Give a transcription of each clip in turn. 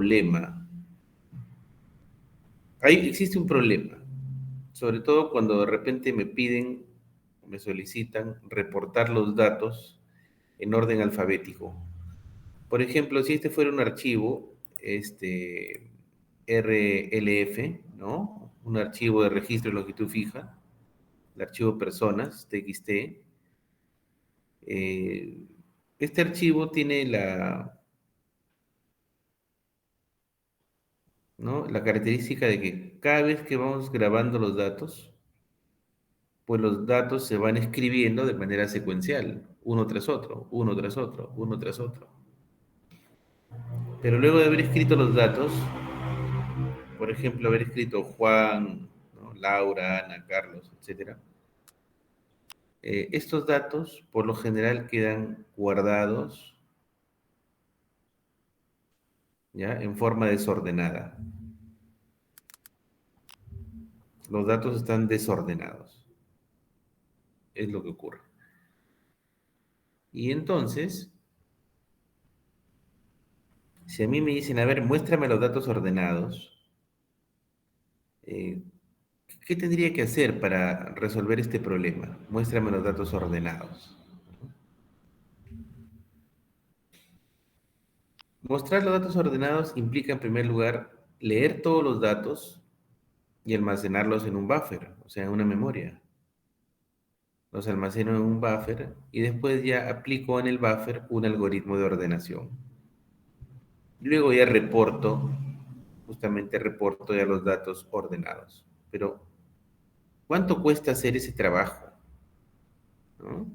problema. Ahí existe un problema, sobre todo cuando de repente me piden, me solicitan reportar los datos en orden alfabético. Por ejemplo, si este fuera un archivo, RLF, ¿no? Un archivo de registro de longitud fija, el archivo personas, TXT. eh, este archivo tiene ¿no? La característica de que cada vez que vamos grabando los datos, pues los datos se van escribiendo de manera secuencial, uno tras otro, uno tras otro, uno tras otro. Pero luego de haber escrito los datos, por ejemplo, haber escrito Juan, ¿no? Laura, Ana, Carlos, etcétera, estos datos por lo general quedan guardados ya en forma desordenada. Los datos están desordenados, es lo que ocurre. Y entonces, si a mí me dicen, a ver, muéstrame los datos ordenados, eh, ¿qué tendría que hacer para resolver este problema? Muéstrame los datos ordenados. Mostrar los datos ordenados implica, en primer lugar, leer todos los datos y almacenarlos en un buffer, o sea, en una memoria. Los almaceno en un buffer y después ya aplico en el buffer un algoritmo de ordenación. Luego ya reporto, justamente reporto ya los datos ordenados. Pero, ¿cuánto cuesta hacer ese trabajo? ¿No?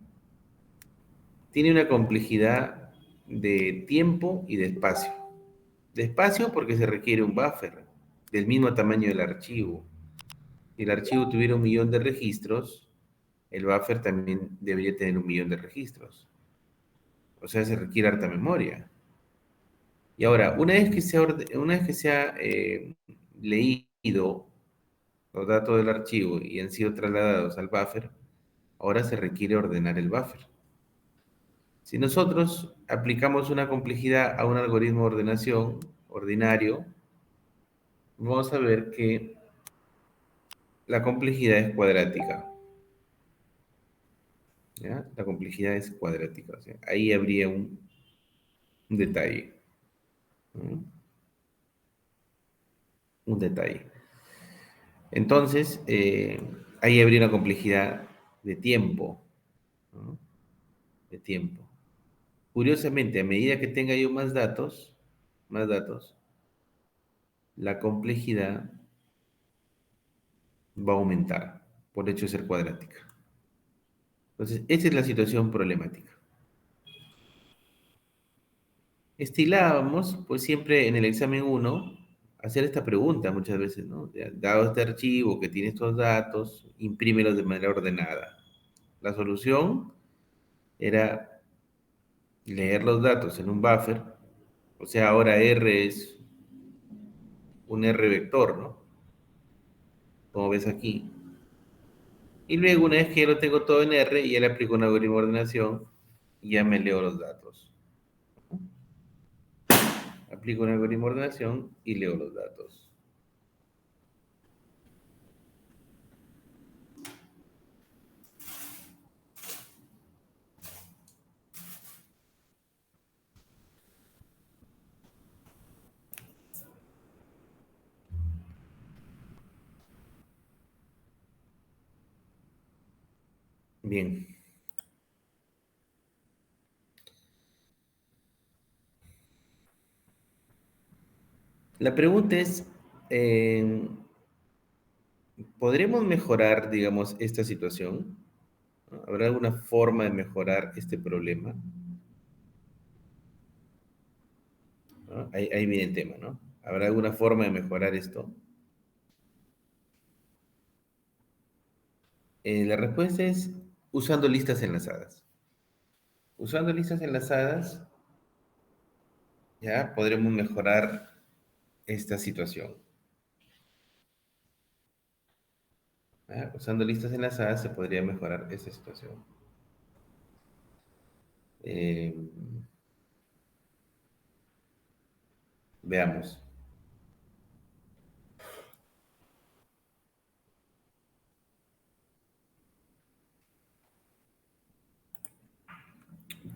Tiene una complejidad de tiempo y de espacio. De espacio porque se requiere un buffer del mismo tamaño del archivo. Si el archivo tuviera 1 millón de registros, el buffer también debería tener 1 millón de registros. O sea, se requiere harta memoria. Y ahora, una vez que se ha leído los datos del archivo y han sido trasladados al buffer, ahora se requiere ordenar el buffer. Si nosotros aplicamos una complejidad a un algoritmo de ordenación ordinario, vamos a ver que la complejidad es cuadrática. ¿Ya? La complejidad es cuadrática. O sea, ahí habría un detalle. ¿No? Un detalle. Entonces, ahí habría una complejidad de tiempo. ¿No? De tiempo. Curiosamente, a medida que tenga yo más datos, la complejidad va a aumentar por hecho de ser cuadrática. Entonces, esa es la situación problemática. Estilábamos, pues siempre en el examen uno hacer esta pregunta muchas veces, ¿no? Ya, dado este archivo que tiene estos datos, imprímelos de manera ordenada. La solución era leer los datos en un buffer, o sea, ahora R es un R vector, ¿no? Como ves aquí. Y luego, una vez que ya lo tengo todo en R, ya le aplico un algoritmo de ordenación y ya me leo los datos. Aplico un algoritmo de ordenación y leo los datos. Bien. La pregunta es, eh, ¿podremos mejorar, digamos, esta situación? ¿No? ¿Habrá alguna forma de mejorar este problema? ¿No? Ahí viene el tema, ¿no? ¿Habrá alguna forma de mejorar esto? La respuesta es usando listas enlazadas. Usando listas enlazadas, ya podremos mejorar esta situación. ¿Ya? Usando listas enlazadas se podría mejorar esta situación. Eh, Veamos.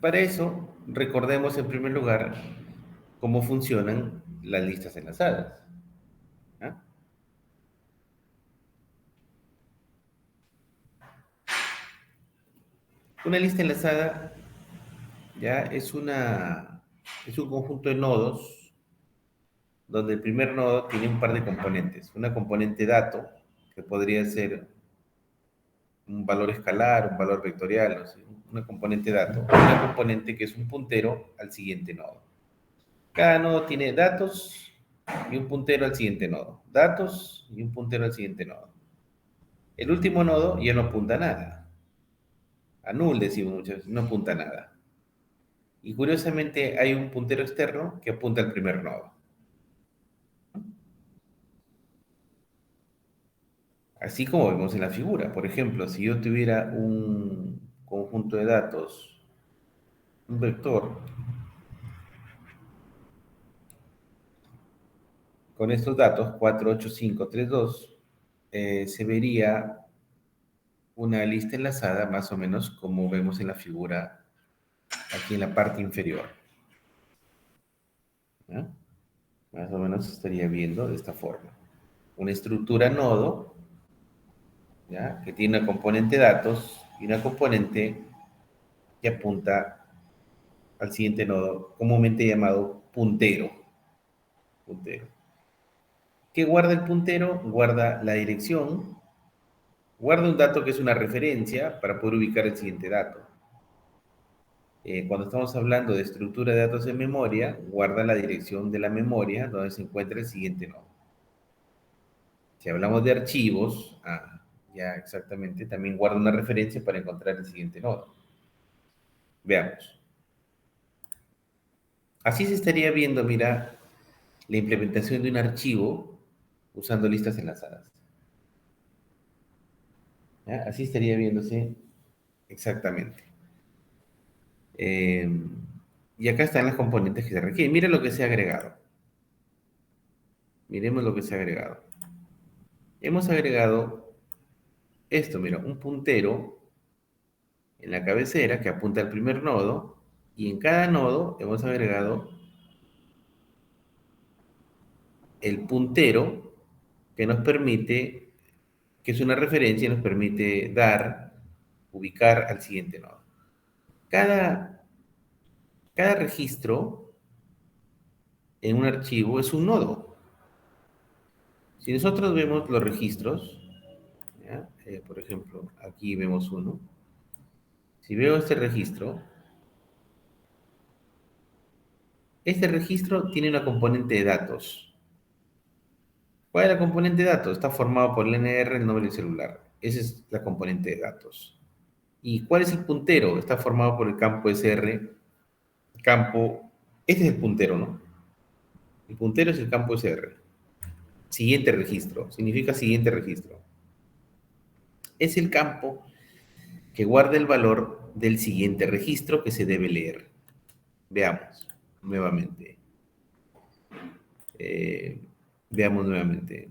Para eso, recordemos en primer lugar cómo funcionan las listas enlazadas. ¿Ah? Una lista enlazada ya es un conjunto de nodos donde el primer nodo tiene un par de componentes. Una componente dato, que podría ser un valor escalar, un valor vectorial, o sea, una componente dato, una componente que es un puntero al siguiente nodo. Cada nodo tiene datos y un puntero al siguiente nodo. Datos y un puntero al siguiente nodo. El último nodo ya no apunta a nada. A null decimos muchas veces, no apunta a nada. Y curiosamente hay un puntero externo que apunta al primer nodo. Así como vemos en la figura. Por ejemplo, si yo tuviera un conjunto de datos, un vector, con estos datos, 4, 8, 5, 3, 2, se vería una lista enlazada más o menos como vemos en la figura aquí en la parte inferior. ¿Ya? Más o menos estaría viendo de esta forma. Una estructura nodo, ¿ya? Que tiene una componente datos y una componente que apunta al siguiente nodo, comúnmente llamado puntero. Puntero. ¿Qué guarda el puntero? Guarda la dirección, guarda un dato que es una referencia para poder ubicar el siguiente dato. Cuando estamos hablando de estructura de datos en memoria, guarda la dirección de la memoria donde se encuentra el siguiente nodo. Si hablamos de archivos, ya exactamente, también guarda una referencia para encontrar el siguiente nodo. Veamos. Así se estaría viendo, mira, la implementación de un archivo usando listas enlazadas. ¿Ya? Así estaría viéndose exactamente. Eh, y acá están las componentes que se requieren. Mira lo que se ha agregado. Miremos lo que se ha agregado. Hemos agregado esto, mira, un puntero en la cabecera que apunta al primer nodo y en cada nodo hemos agregado el puntero que nos permite, que es una referencia, nos permite ubicar al siguiente nodo. Cada, cada registro en un archivo es un nodo. Si nosotros vemos los registros, por ejemplo, aquí vemos uno. Si veo este registro tiene una componente de datos. ¿Cuál es la componente de datos? Está formado por el NR, el nombre del celular. Esa es la componente de datos. ¿Y cuál es el puntero? Está formado por el campo SR, este es el puntero, ¿no? El puntero es el campo SR. Siguiente registro, significa siguiente registro. Es el campo que guarda el valor del siguiente registro que se debe leer. Veamos nuevamente. Eh, veamos nuevamente.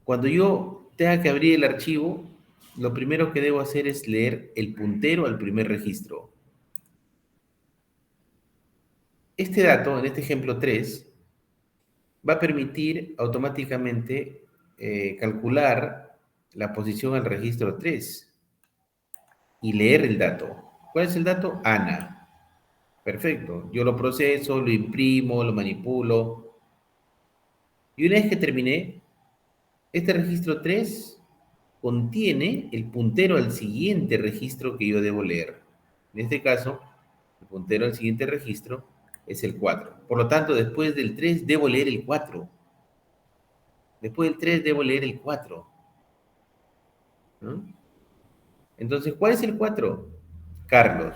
Cuando yo tenga que abrir el archivo, lo primero que debo hacer es leer el puntero al primer registro. Este dato, en este ejemplo 3, va a permitir automáticamente calcular la posición al registro 3 y leer el dato. ¿Cuál es el dato? Ana. Perfecto. Yo lo proceso, lo imprimo, lo manipulo. Y una vez que terminé, este registro 3 contiene el puntero al siguiente registro que yo debo leer. En este caso, el puntero al siguiente registro es el 4. Por lo tanto, después del 3 debo leer el 4. Después del 3 debo leer el 4. ¿No? Entonces, ¿cuál es el 4? Carlos.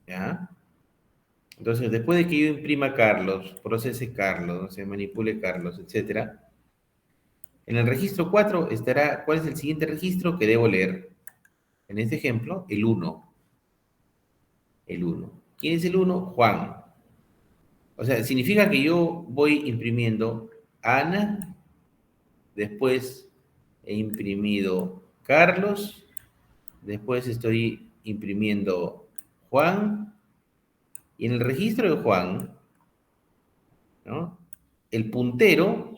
¿Ya? Entonces, después de que yo imprima Carlos, procese Carlos, no sé, manipule Carlos, etcétera, en el registro 4 estará cuál es el siguiente registro que debo leer. En este ejemplo, el 1. El 1. ¿Quién es el 1? Juan. O sea, significa que yo voy imprimiendo Ana, después he imprimido Carlos, después estoy imprimiendo Juan, y en el registro de Juan, ¿no? El puntero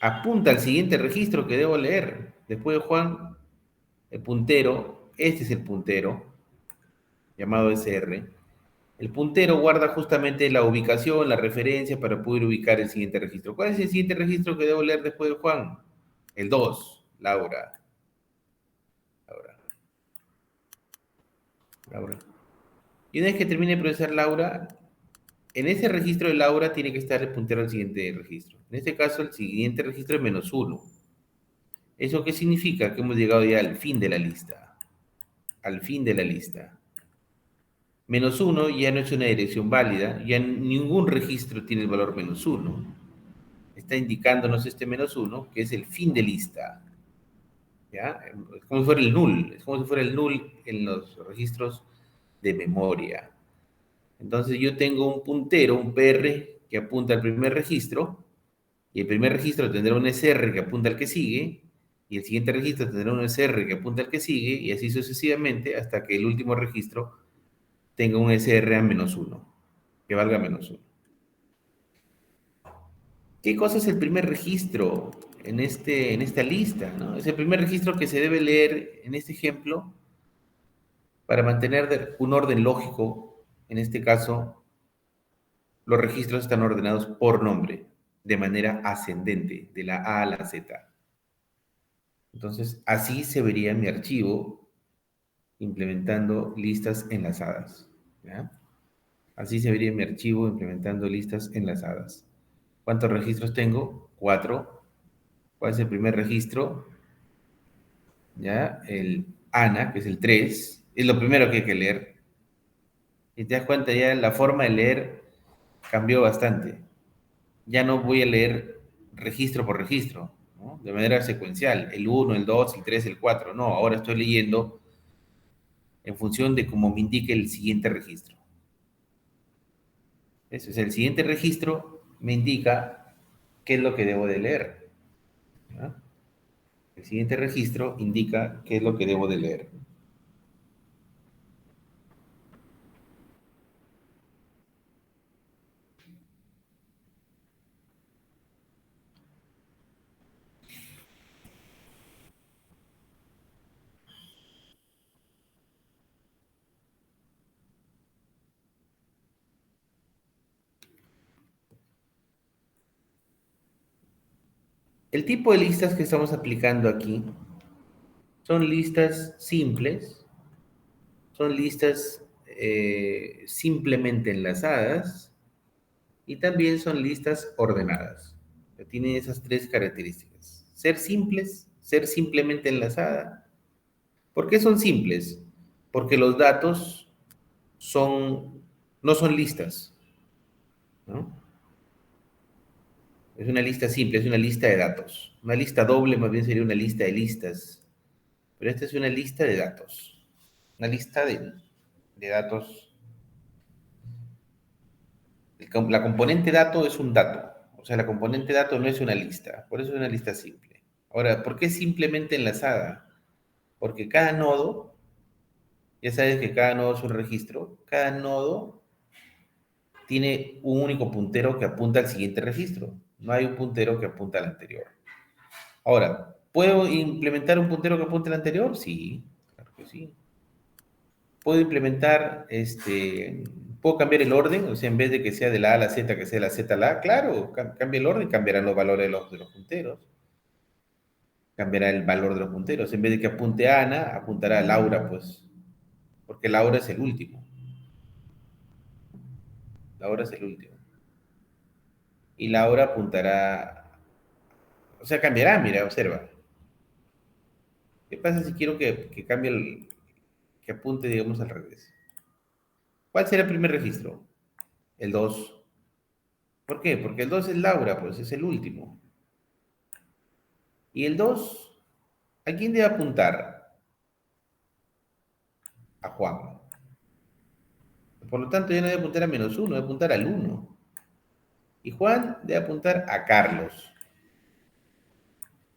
apunta al siguiente registro que debo leer. Después de Juan, el puntero, este es el puntero, llamado SR. El puntero guarda justamente la ubicación, la referencia para poder ubicar el siguiente registro. ¿Cuál es el siguiente registro que debo leer después de Juan? El 2, Laura. Laura, Laura. Y una vez que termine de procesar Laura, en ese registro de Laura tiene que estar el puntero al siguiente registro. En este caso, el siguiente registro es -1. ¿Eso qué significa? Que hemos llegado ya al fin de la lista. Al fin de la lista. -1 ya no es una dirección válida, ya ningún registro tiene el valor -1. Está indicándonos este -1 que es el fin de lista. ¿Ya? Es como si fuera el null, es como si fuera el null en los registros de memoria. Entonces yo tengo un puntero, un PR, que apunta al primer registro, y el primer registro tendrá un SR que apunta al que sigue, y el siguiente registro tendrá un SR que apunta al que sigue, y así sucesivamente hasta que el último registro tenga un SR a -1, que valga -1. ¿Qué cosa es el primer registro en esta lista? ¿No? Es el primer registro que se debe leer en este ejemplo para mantener un orden lógico. En este caso, los registros están ordenados por nombre, de manera ascendente, de la A a la Z. Entonces, así se vería mi archivo implementando listas enlazadas. ¿Ya? Así se vería mi archivo implementando listas enlazadas. ¿Cuántos registros tengo? 4. ¿Cuál es el primer registro? ¿Ya? El ANA, que es el 3. Es lo primero que hay que leer. Y te das cuenta, ya la forma de leer cambió bastante. Ya no voy a leer registro por registro, ¿no? De manera secuencial, el 1, el 2, el 3, el 4. No, ahora estoy leyendo en función de cómo me indique el siguiente registro. Ese es el siguiente registro, me indica qué es lo que debo de leer. ¿Ya? El siguiente registro indica qué es lo que debo de leer. El tipo de listas que estamos aplicando aquí son listas simples, son listas simplemente enlazadas y también son listas ordenadas. Tienen esas tres características. Ser simples, ser simplemente enlazada. ¿Por qué son simples? Porque los datos no son listas, ¿no? Es una lista simple, es una lista de datos. Una lista doble más bien sería una lista de listas. Pero esta es una lista de datos. Una lista de datos. La componente dato es un dato. O sea, la componente dato no es una lista. Por eso es una lista simple. Ahora, ¿por qué simplemente enlazada? Porque cada nodo, ya sabes que cada nodo es un registro, cada nodo tiene un único puntero que apunta al siguiente registro. No hay un puntero que apunta al anterior. Ahora, ¿puedo implementar un puntero que apunte al anterior? Sí, claro que sí. Puedo implementar, puedo cambiar el orden, o sea, en vez de que sea de la A a la Z, que sea de la Z a la A, claro, cambia el orden, cambiarán los valores de los punteros, cambiará el valor de los punteros. En vez de que apunte a Ana, apuntará a Laura, pues, porque Laura es el último. Laura es el último. Y Laura apuntará, o sea, cambiará, mira, observa. ¿Qué pasa si quiero que cambie que apunte, digamos, al revés? ¿Cuál será el primer registro? El 2. ¿Por qué? Porque el 2 es Laura, pues es el último. Y el 2, ¿a quién debe apuntar? A Juan. Por lo tanto, ya no debe apuntar a -1, debe apuntar al 1. Y Juan debe apuntar a Carlos.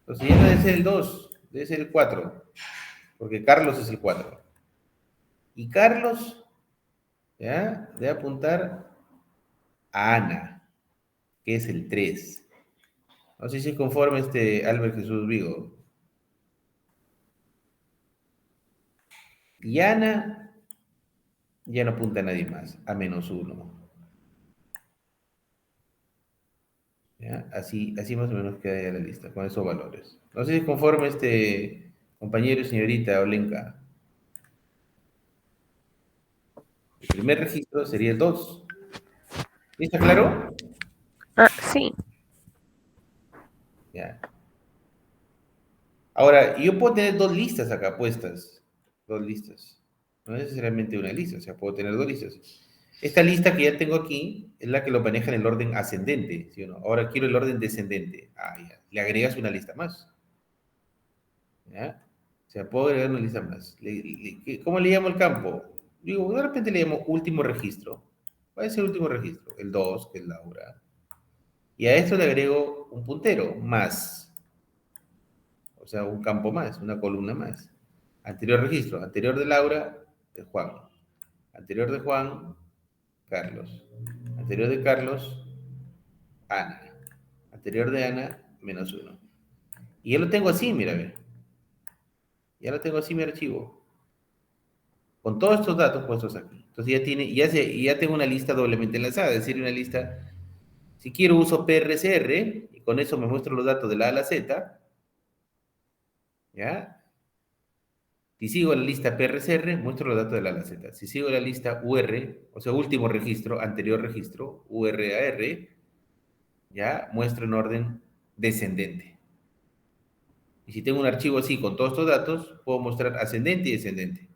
Entonces ya no debe ser el 2, debe ser el 4, porque Carlos es el 4. Y Carlos, ¿ya? Debe apuntar a Ana, que es el 3. No sé si es conforme Albert Jesús Vigo. Y Ana ya no apunta a nadie más, a -1. ¿Ya? Así más o menos queda ya la lista, con esos valores. No sé si es conforme compañero y señorita Olenka. El primer registro sería el 2. ¿Está claro? Ah, sí. Ya. Ahora, yo puedo tener dos listas acá puestas. Dos listas. No necesariamente una lista, o sea, puedo tener dos listas. Esta lista que ya tengo aquí es la que lo maneja en el orden ascendente, ¿sí o no? Ahora quiero el orden descendente. Ah, ya. Le agregas una lista más. ¿Ya? O sea, puedo agregar una lista más. ¿Cómo le llamo el campo? Digo, de repente le llamo último registro. ¿Cuál es el último registro? El 2, que es Laura. Y a esto le agrego un puntero, más. O sea, un campo más, una columna más. Anterior registro, anterior de Laura, de Juan. Anterior de Juan, Carlos. Anterior de Carlos, Ana. Anterior de Ana, -1. Y ya lo tengo así, mira, ve. Ya lo tengo así mi archivo. Con todos estos datos puestos aquí. Entonces ya tengo una lista doblemente enlazada, es decir, una lista, si quiero uso PRCR, y con eso me muestro los datos de la A a la Z, ¿ya? Si sigo la lista PRCR, muestro los datos de la A a la Z. Si sigo la lista UR, o sea, último registro, anterior registro, URAR, ya muestro en orden descendente. Y si tengo un archivo así con todos estos datos, puedo mostrar ascendente y descendente.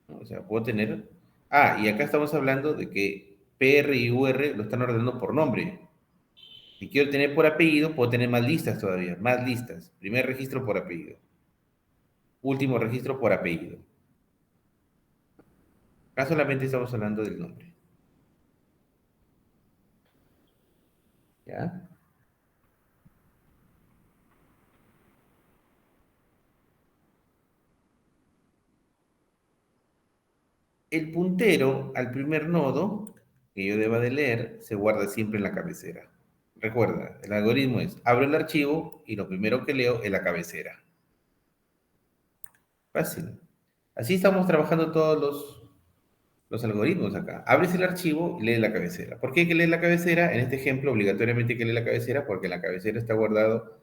¿No? O sea, puedo tener... Ah, y acá estamos hablando de que PR y UR lo están ordenando por nombre. Si quiero tener por apellido, puedo tener más listas todavía, más listas. Primer registro por apellido. Último registro por apellido. Acá solamente estamos hablando del nombre. ¿Ya? El puntero al primer nodo que yo deba de leer se guarda siempre en la cabecera. Recuerda, el algoritmo es, abro el archivo y lo primero que leo es la cabecera. Fácil. Así estamos trabajando todos los algoritmos acá. Abres el archivo y lees la cabecera. ¿Por qué hay que leer la cabecera? En este ejemplo, obligatoriamente hay que leer la cabecera porque en la cabecera está guardado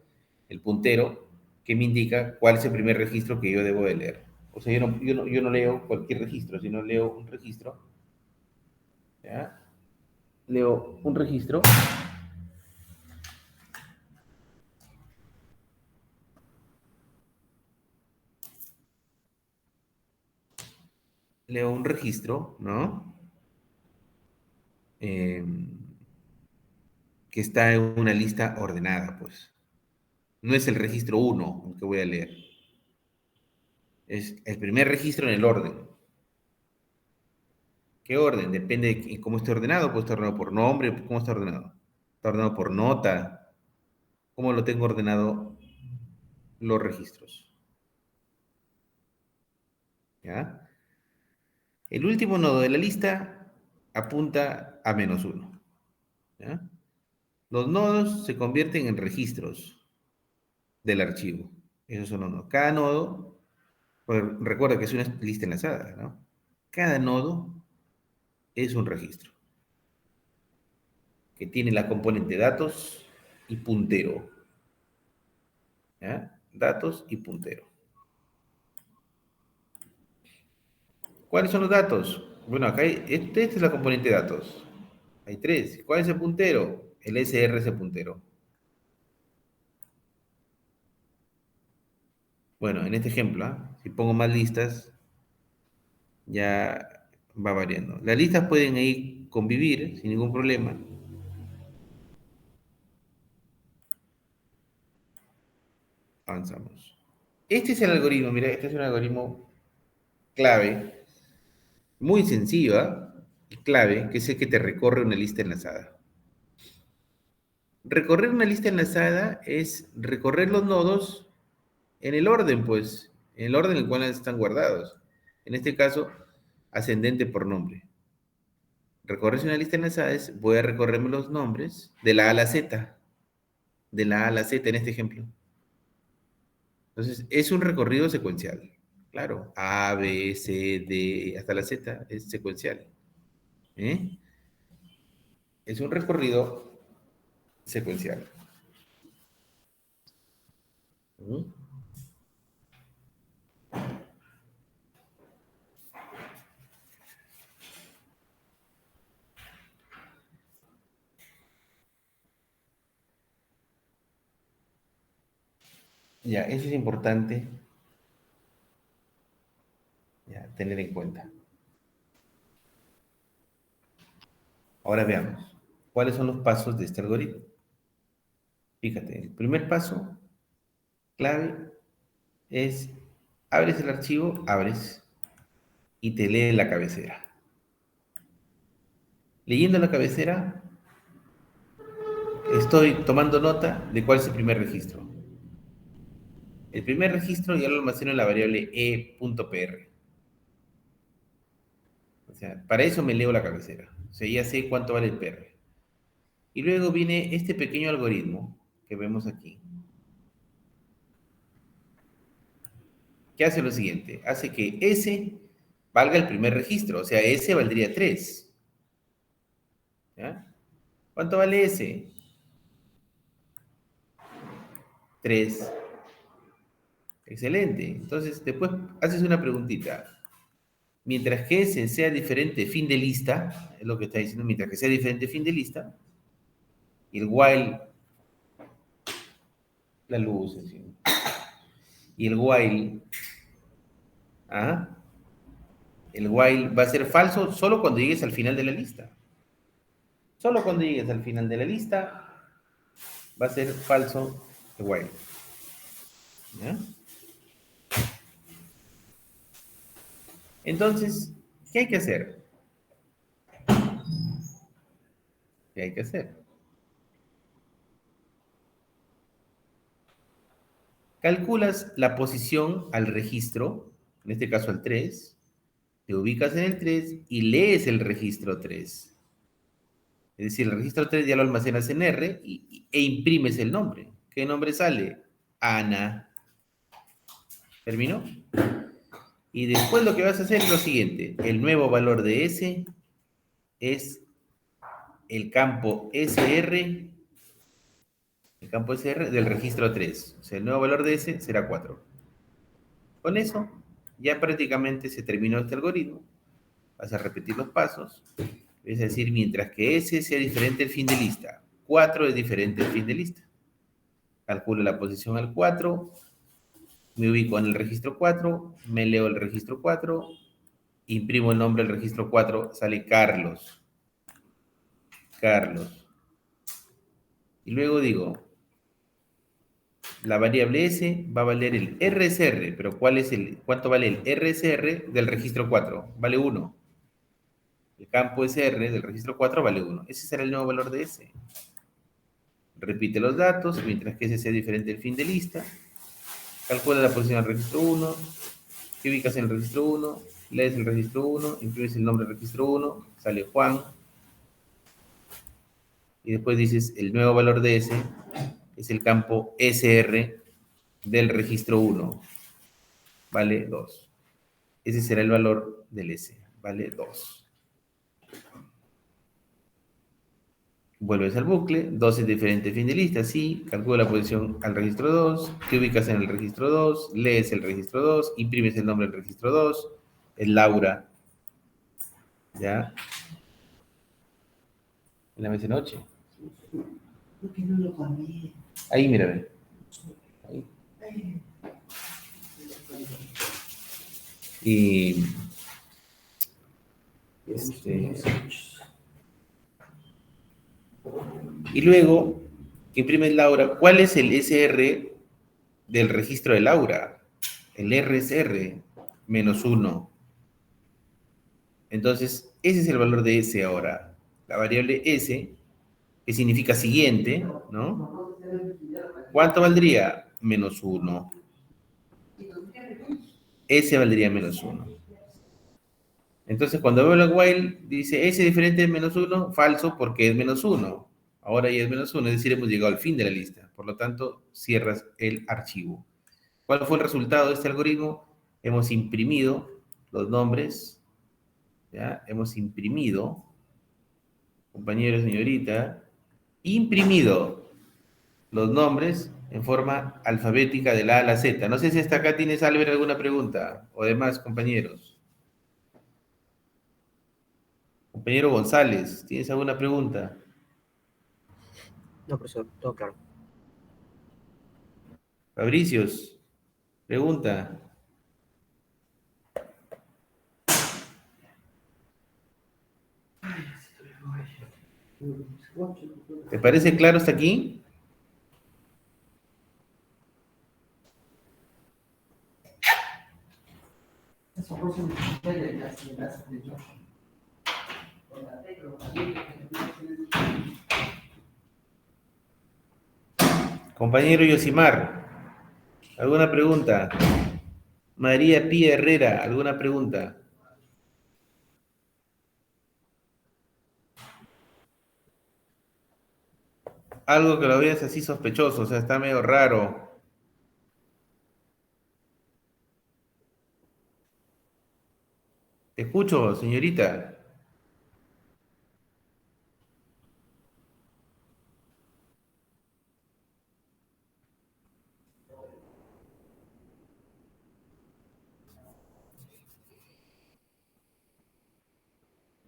el puntero que me indica cuál es el primer registro que yo debo de leer. O sea, yo no leo cualquier registro, sino leo un registro, ¿ya? Leo un registro, leo un registro, ¿no? Eh, que está en una lista ordenada, pues. No es el registro uno el que voy a leer. Es el primer registro en el orden. ¿Qué orden? Depende de cómo esté ordenado. Puede estar ordenado por nombre, ¿cómo está ordenado? Está ordenado por nota. ¿Cómo lo tengo ordenado los registros? ¿Ya? El último nodo de la lista apunta a -1. ¿Ya? Los nodos se convierten en registros del archivo. Esos son los nodos. Cada nodo, pues, recuerda que es una lista enlazada, ¿no? Cada nodo es un registro que tiene la componente datos y puntero. ¿Ya? Datos y puntero. ¿Cuáles son los datos? Bueno, acá esta es la componente datos. Hay tres. ¿Cuál es el puntero? El SRC puntero. Bueno, en este ejemplo, ¿ah? Si pongo más listas, ya va variando. Las listas pueden ahí convivir sin ningún problema. Avanzamos. Este es el algoritmo, mira, este es un algoritmo clave, muy sencillo, ¿ah? clave, que es el que te recorre una lista enlazada. Recorrer una lista enlazada es recorrer los nodos en el orden, pues, en el orden en el cual están guardados. En este caso, ascendente por nombre. Recorres una lista enlazada es, voy a recorrerme los nombres de la A a la Z, de la A a la Z en este ejemplo. Entonces, es un recorrido secuencial. Claro, A, B, C, D, hasta la Z es secuencial. ¿Eh? Es un recorrido secuencial. ¿Mm? Ya, eso es importante ya, tener en cuenta. Ahora veamos, ¿cuáles son los pasos de este algoritmo? Fíjate, el primer paso clave es, abres el archivo, abres y te lee la cabecera. Leyendo la cabecera, estoy tomando nota de cuál es el primer registro. El primer registro ya lo almaceno en la variable e.pr. O sea, para eso me leo la cabecera. O sea, ya sé cuánto vale el PR. Y luego viene este pequeño algoritmo que vemos aquí, que hace lo siguiente. Hace que S valga el primer registro. O sea, S valdría 3. ¿Ya? ¿Cuánto vale S? 3. Excelente. Entonces, después haces una preguntita. Mientras que S sea diferente fin de lista, es lo que está diciendo, mientras que sea diferente fin de lista, y el while, la luz, así, y ¿ah? El while va a ser falso solo cuando llegues al final de la lista. Solo cuando llegues al final de la lista va a ser falso el while. ¿Ya? Entonces, ¿qué hay que hacer? ¿Qué hay que hacer? Calculas la posición al registro, en este caso al 3, te ubicas en el 3 y lees el registro 3. Es decir, el registro 3 ya lo almacenas en R e imprimes el nombre. ¿Qué nombre sale? Ana. ¿Terminó? Y después lo que vas a hacer es lo siguiente. El nuevo valor de S es el campo SR, el campo SR del registro 3. O sea, el nuevo valor de S será 4. Con eso, ya prácticamente se terminó este algoritmo. Vas a repetir los pasos. Es decir, mientras que S sea diferente al fin de lista, 4 es diferente al fin de lista. Calculo la posición al 4, me ubico en el registro 4, me leo el registro 4, imprimo el nombre del registro 4, sale Carlos. Carlos. Y luego digo, la variable S va a valer el RSR, pero ¿cuánto vale el RSR del registro 4? Vale 1. El campo SR del registro 4 vale 1. Ese será el nuevo valor de S. Repite los datos, mientras que ese sea diferente del fin de lista. Calcula la posición del registro 1, te ubicas en el registro 1, lees el registro 1, imprimes el nombre del registro 1, sale Juan, y después dices el nuevo valor de S es el campo SR del registro 1, vale 2. Ese será el valor del S, vale 2. Vuelves al bucle, 2 es diferente fin de lista, sí, calcula la posición al registro 2, te ubicas en el registro 2, lees el registro 2, imprimes el nombre del registro 2, es Laura, ¿ya? En la noche. ¿Por qué no lo cambié? Ahí, mira, ve. Ahí. Y y luego que imprimes Laura, ¿cuál es el SR del registro de Laura? El RSR -1. Entonces, Ese es el valor de S ahora. La variable S, que significa siguiente, ¿no? ¿Cuánto valdría? Menos 1. S valdría menos 1. Entonces, cuando veo la while, dice S diferente de menos 1, falso porque es menos 1. Ahora ya es menos 1, es decir, hemos llegado al fin de la lista. Por lo tanto, cierras el archivo. ¿Cuál fue el resultado de este algoritmo? Hemos imprimido los nombres, ¿ya? Hemos imprimido, compañero, señorita, imprimido los nombres en forma alfabética de la A a la Z. No sé si hasta acá tienes, Albert, alguna pregunta o demás, compañeros. Compañero González, ¿tienes alguna pregunta? No, profesor, todo claro. Fabricios, pregunta. ¿Te parece claro hasta aquí? Compañero Yosimar, ¿alguna pregunta? María Pía Herrera, ¿alguna pregunta? Algo que lo veas así sospechoso, o sea, está medio raro. Te escucho, señorita.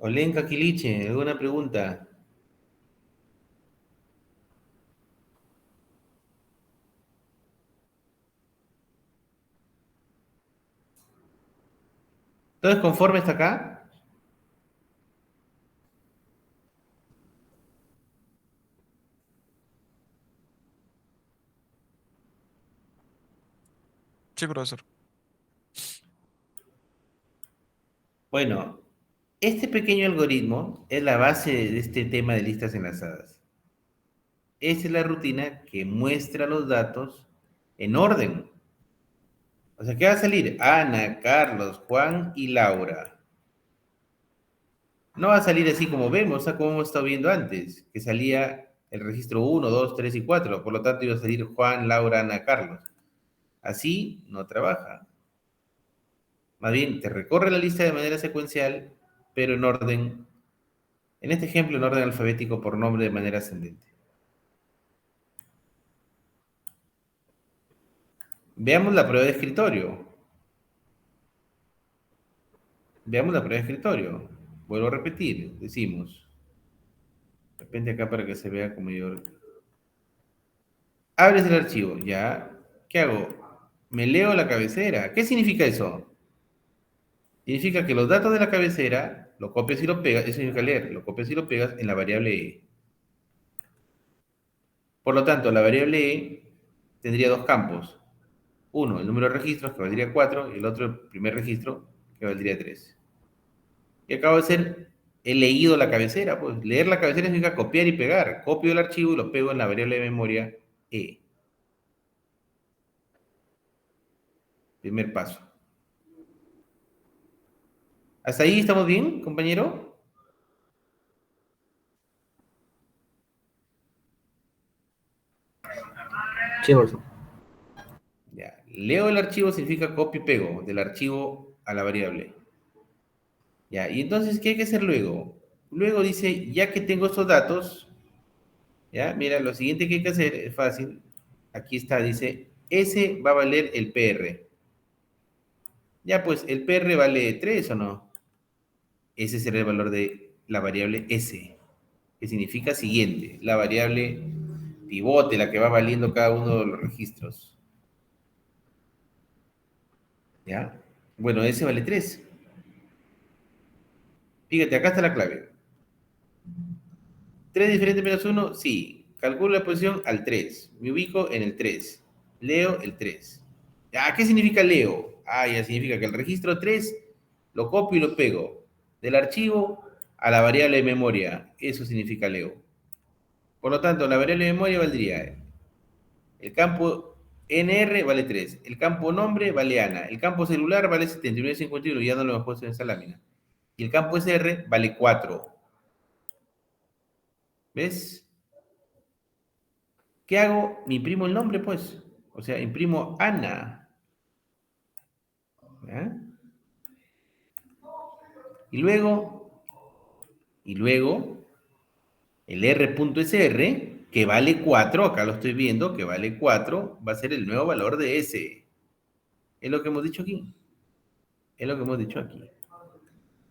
Olenka Quiliche, ¿alguna pregunta? ¿Todos conformes hasta acá? Sí, profesor. Bueno, este pequeño algoritmo es la base de este tema de listas enlazadas. Esta es la rutina que muestra los datos en orden. O sea, ¿qué va a salir? Ana, Carlos, Juan y Laura. No va a salir así como vemos, o sea, como hemos estado viendo antes, que salía el registro 1, 2, 3 y 4. Por lo tanto, iba a salir Juan, Laura, Ana, Carlos. Así no trabaja. Más bien, te recorre la lista de manera secuencial, pero en orden, en este ejemplo, en orden alfabético por nombre de manera ascendente. Veamos la prueba de escritorio. Veamos la prueba de escritorio. Vuelvo a repetir, decimos. De repente acá para que se vea con mayor. Abres el archivo, ya. ¿Qué hago? Me leo la cabecera. ¿Qué significa eso? Significa que los datos de la cabecera lo copias y lo pegas, eso significa leer, lo copias y lo pegas en la variable E. Por lo tanto, la variable E tendría dos campos. Uno, el número de registros, que valdría 4, y el otro, el primer registro, que valdría 3. Y acabo de hacer, he leído la cabecera, pues leer la cabecera significa copiar y pegar. Copio el archivo y lo pego en la variable de memoria E. Primer paso. ¿Hasta ahí estamos bien, compañero? Sí, profesor. Ya. Leo el archivo significa copio y pego del archivo a la variable. Ya, y entonces, ¿qué hay que hacer luego? Luego dice, ya que tengo estos datos, ya, mira, lo siguiente que hay que hacer es fácil. Aquí está, dice, S va a valer el PR. Ya, pues, ¿el PR vale 3 o no? Ese será el valor de la variable S, que significa siguiente, la variable pivote, la que va valiendo cada uno de los registros. ¿Ya? Bueno, S vale 3. Fíjate, acá está la clave. 3 diferente menos uno, sí. Calculo la posición al 3. Me ubico en el 3. Leo el 3. ¿Qué significa leo? Ya significa que el registro 3 lo copio y lo pego. del archivo a la variable de memoria. Eso significa leo. Por lo tanto, la variable de memoria valdría el campo NR vale 3, el campo nombre vale ANA, el campo celular vale 7951, ya no lo hemos puesto en esa lámina. Y el campo SR vale 4. ¿Ves? ¿Qué hago? Me imprimo el nombre, pues. O sea, imprimo Ana. ¿Ya? Y luego, el R.SR, que vale 4, acá lo estoy viendo, que vale 4, va a ser el nuevo valor de S. Es lo que hemos dicho aquí. Es lo que hemos dicho aquí.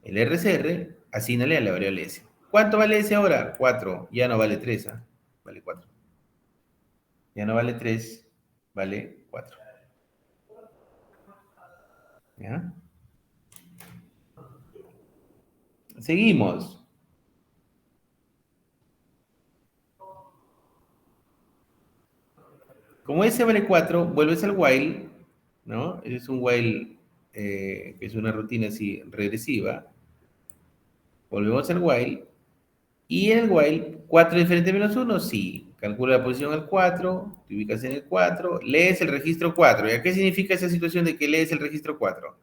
El RCR, asígnale a la variable S. ¿Cuánto vale S ahora? 4. Ya no vale 3, ¿ah? Vale 4. Ya no vale 3, vale 4. ¿Ya? Seguimos. Como S vale 4, vuelves al while, ¿no? Ese es un while que es una rutina así regresiva. Volvemos al while. Y en el while, 4 diferente menos 1, sí. Calcula la posición al 4, te ubicas en el 4, lees el registro 4. ¿Y qué significa esa situación de que lees el registro 4?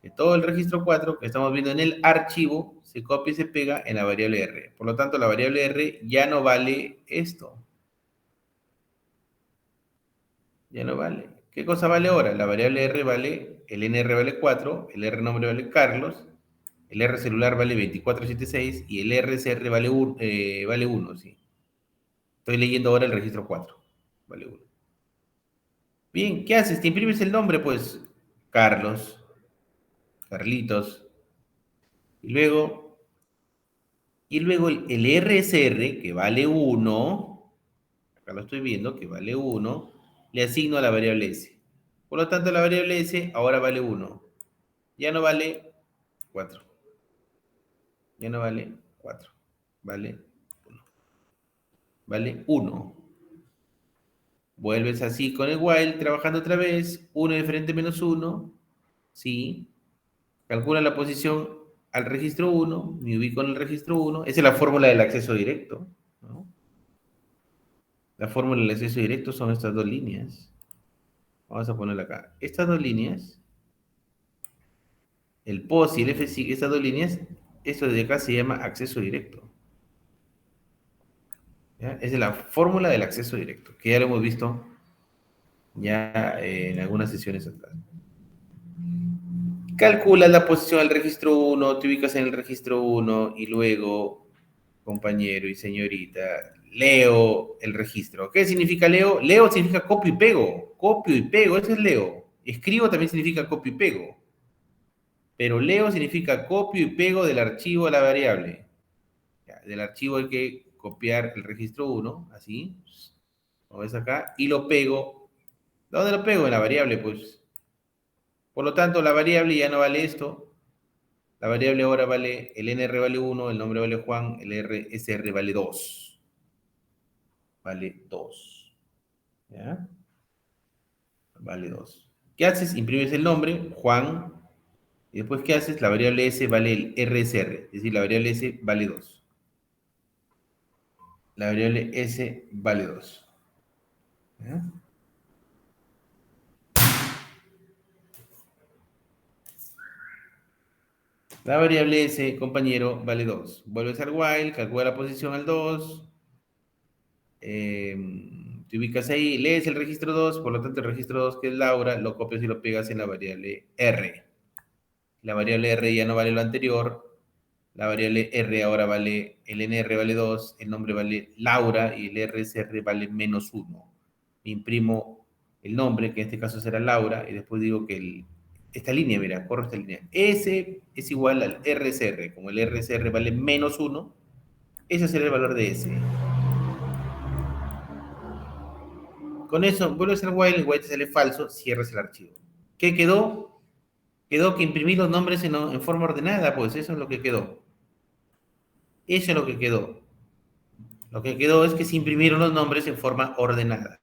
Que todo el registro 4 que estamos viendo en el archivo se copia y se pega en la variable R. Por lo tanto, la variable R ya no vale esto. Ya no vale. ¿Qué cosa vale ahora? La variable R vale, el NR vale 4, el R nombre vale Carlos, el R celular vale 2476 y el RCR vale 1, sí. Estoy leyendo ahora el registro 4. Vale 1. Bien, ¿qué haces? Te imprimes el nombre, pues, Carlos, Carlitos, y luego el RSR, que vale 1, acá lo estoy viendo, que vale 1, le asigno a la variable S. Por lo tanto, la variable S ahora vale 1. Ya no vale 4. Ya no vale 4. Vale 1. Vale 1. Vuelves así con el while, trabajando otra vez. 1 diferente menos 1. Sí. Calcula la posición al registro 1. Me ubico en el registro 1. Esa es la fórmula del acceso directo, ¿no? La fórmula del acceso directo son estas dos líneas. Vamos a ponerla acá. Estas dos líneas, el POS y el FSIG, estas dos líneas, esto de acá se llama acceso directo. ¿Ya? Esa es la fórmula del acceso directo, que ya lo hemos visto ya en algunas sesiones atrás. Calculas la posición del registro 1, te ubicas en el registro 1 y luego, compañero y señorita, leo el registro. ¿Qué significa leo? Leo significa copio y pego. Copio y pego, eso es leo. Escribo también significa copio y pego. Pero leo significa copio y pego del archivo a la variable. Ya, del archivo hay que copiar el registro 1, así. Lo ves acá. Y lo pego. ¿Dónde lo pego? En la variable, pues. Por lo tanto, la variable ya no vale esto. La variable ahora vale, el NR vale 1, el nombre vale Juan, el SR vale 2. Vale 2. ¿Ya? Vale 2. ¿Qué haces? Imprimes el nombre, Juan, y después ¿qué haces? La variable S vale el RSR, es decir, la variable S vale 2. La variable S vale 2. ¿Ya? La variable S, compañero, vale 2. Vuelves al while, calcula la posición al 2. Te ubicas ahí, lees el registro 2, por lo tanto el registro 2 que es Laura, lo copias y lo pegas en la variable R. La variable R ya no vale lo anterior, la variable R ahora vale, el NR vale 2, el nombre vale Laura y el RSR vale menos 1. Imprimo el nombre, que en este caso será Laura, y después digo que esta línea, mira, corro esta línea. S es igual al RSR, como el RSR vale menos 1, ese será el valor de S. Con eso, vuelves al while, el while te sale falso, cierras el archivo. ¿Qué quedó? Quedó que imprimí los nombres en forma ordenada, pues eso es lo que quedó. Eso es lo que quedó. Lo que quedó es que se imprimieron los nombres en forma ordenada.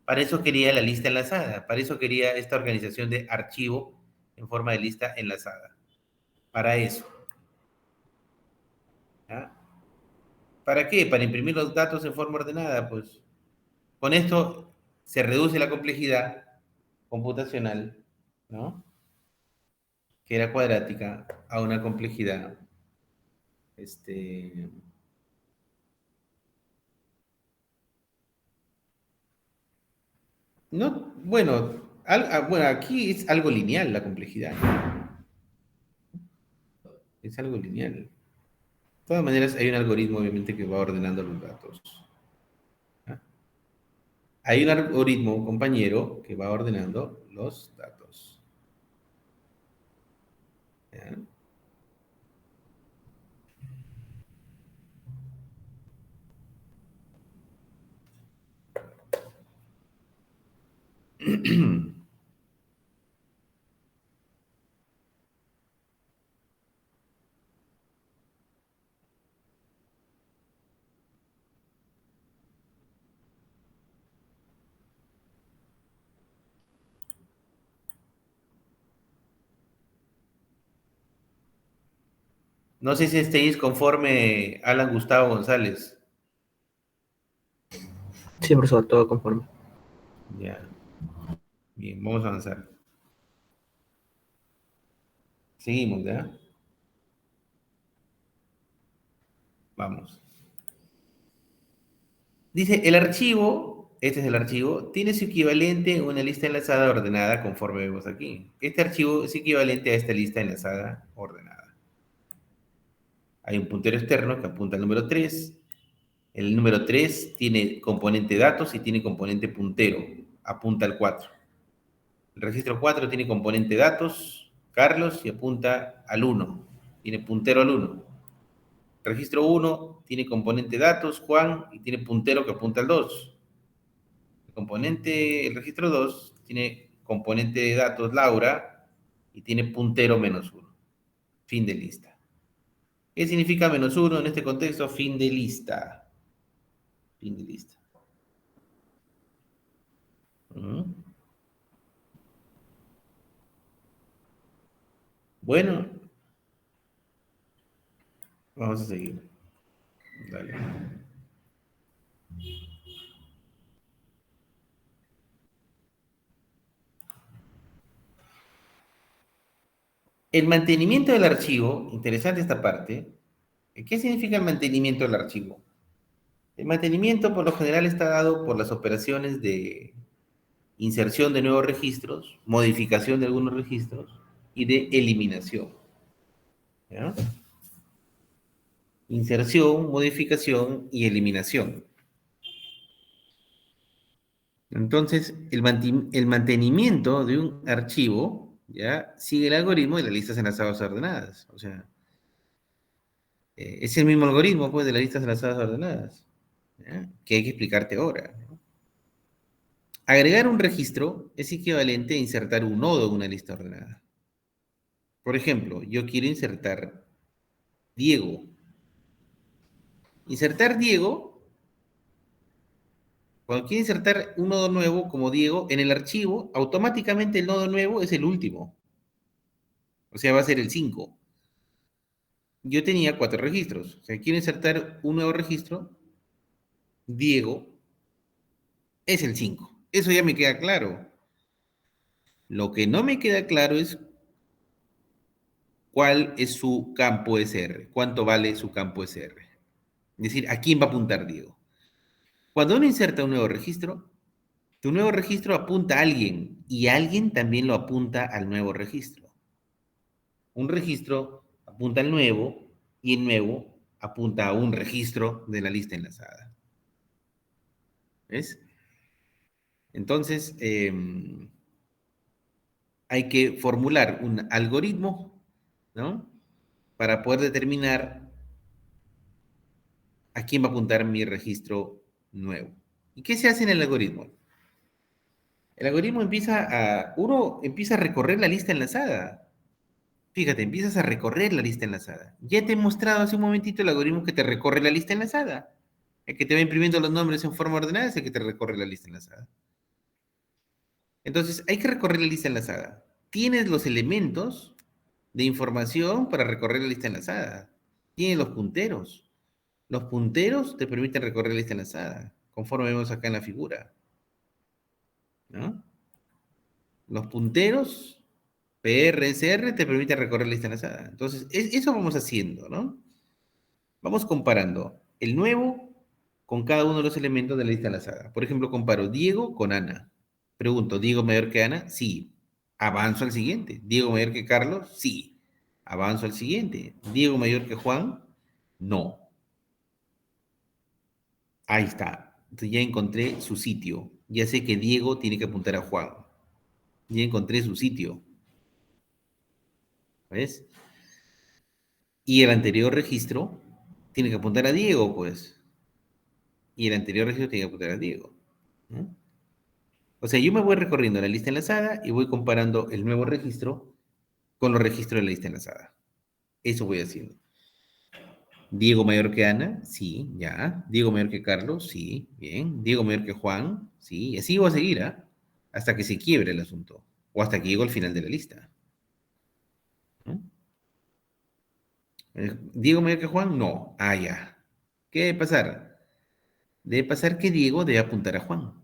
Para eso quería la lista enlazada, para eso quería esta organización de archivo en forma de lista enlazada. Para eso. ¿Ya? ¿Para qué? Para imprimir los datos en forma ordenada, pues. Con esto se reduce la complejidad computacional, ¿no? Que era cuadrática, a una complejidad, este, no, bueno, bueno, aquí es algo lineal la complejidad, es algo lineal. De todas maneras, hay un algoritmo, obviamente, que va ordenando los datos. ¿Ya? Hay un algoritmo, compañero, que va ordenando los datos. ¿Ya? No sé si estéis conforme, Alan Gustavo González. Sí, profesor, todo conforme. Ya, bien, vamos a avanzar. Seguimos, ¿ya? Vamos. Dice, el archivo, este es el archivo, tiene su equivalente en una lista enlazada ordenada conforme vemos aquí. Este archivo es equivalente a esta lista enlazada ordenada. Hay un puntero externo que apunta al número 3. El número 3 tiene componente datos y tiene componente puntero, apunta al 4. El registro 4 tiene componente datos, Carlos, y apunta al 1. Tiene puntero al 1. Registro 1 tiene componente datos, Juan, y tiene puntero que apunta al 2. El registro 2 tiene componente de datos, Laura, y tiene puntero -1. Fin de lista. ¿Qué significa -1 en este contexto? Fin de lista. Fin de lista. Bueno, vamos a seguir. Dale. El mantenimiento del archivo, interesante esta parte. ¿Qué significa el mantenimiento del archivo? El mantenimiento por lo general está dado por las operaciones de inserción de nuevos registros, modificación de algunos registros y de eliminación. ¿Ya? Inserción, modificación y eliminación. Entonces, el mantenimiento de un archivo, ¿ya? Sigue el algoritmo de las listas enlazadas ordenadas. O sea, es el mismo algoritmo, pues, de las listas enlazadas ordenadas, ¿ya? Que hay que explicarte ahora, ¿no? Agregar un registro es equivalente a insertar un nodo en una lista ordenada. Por ejemplo, yo quiero insertar Diego. Insertar Diego, cuando quiero insertar un nodo nuevo como Diego en el archivo, automáticamente el nodo nuevo es el último. O sea, va a ser el 5. Yo tenía 4 registros. O sea, quiero insertar un nuevo registro. Diego es el 5. Eso ya me queda claro. Lo que no me queda claro es cuál es su campo SR, cuánto vale su campo SR. Es decir, ¿a quién va a apuntar Diego? Cuando uno inserta un nuevo registro, tu nuevo registro apunta a alguien y alguien también lo apunta al nuevo registro. Un registro apunta al nuevo y el nuevo apunta a un registro de la lista enlazada. ¿Ves? Entonces, hay que formular un algoritmo, ¿no? Para poder determinar a quién va a apuntar mi registro nuevo. ¿Y qué se hace en el algoritmo? El algoritmo uno empieza a recorrer la lista enlazada. Fíjate, empiezas a recorrer la lista enlazada. Ya te he mostrado hace un momentito el algoritmo que te recorre la lista enlazada. El que te va imprimiendo los nombres en forma ordenada es el que te recorre la lista enlazada. Entonces, hay que recorrer la lista enlazada. Tienes los elementos de información para recorrer la lista enlazada. Tiene los punteros. Los punteros te permiten recorrer la lista enlazada, conforme vemos acá en la figura, ¿no? Los punteros PRSR te permiten recorrer la lista enlazada. Entonces, eso vamos haciendo, ¿no? Vamos comparando el nuevo con cada uno de los elementos de la lista enlazada. Por ejemplo, comparo Diego con Ana. Pregunto, ¿Diego mayor que Ana? Sí. Avanzo al siguiente. ¿Diego mayor que Carlos? Sí. Avanzo al siguiente. ¿Diego mayor que Juan? No. Ahí está. Entonces ya encontré su sitio. Ya sé que Diego tiene que apuntar a Juan. Ya encontré su sitio. ¿Ves? Y el anterior registro tiene que apuntar a Diego, pues. Y el anterior registro tiene que apuntar a Diego, ¿no? O sea, yo me voy recorriendo la lista enlazada y voy comparando el nuevo registro con los registros de la lista enlazada. Eso voy haciendo. Diego mayor que Ana, sí, ya. Diego mayor que Carlos, sí, bien. Diego mayor que Juan, sí. Y así voy a seguir, ¿ah? Hasta que se quiebre el asunto. O hasta que llego al final de la lista, ¿no? ¿Diego mayor que Juan? No. Ah, ya. ¿Qué debe pasar? Debe pasar que Diego debe apuntar a Juan,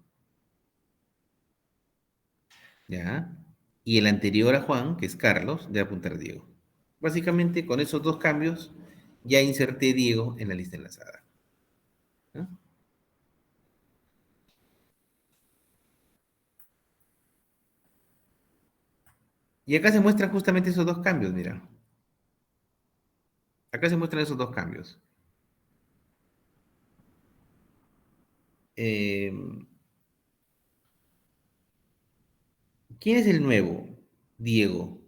¿ya? Y el anterior a Juan, que es Carlos, debe apuntar a Diego. Básicamente, con esos dos cambios, ya inserté Diego en la lista enlazada, ¿no? Y acá se muestran justamente esos dos cambios, mira. Acá se muestran esos dos cambios. Eh, ¿Quién es el nuevo? Diego.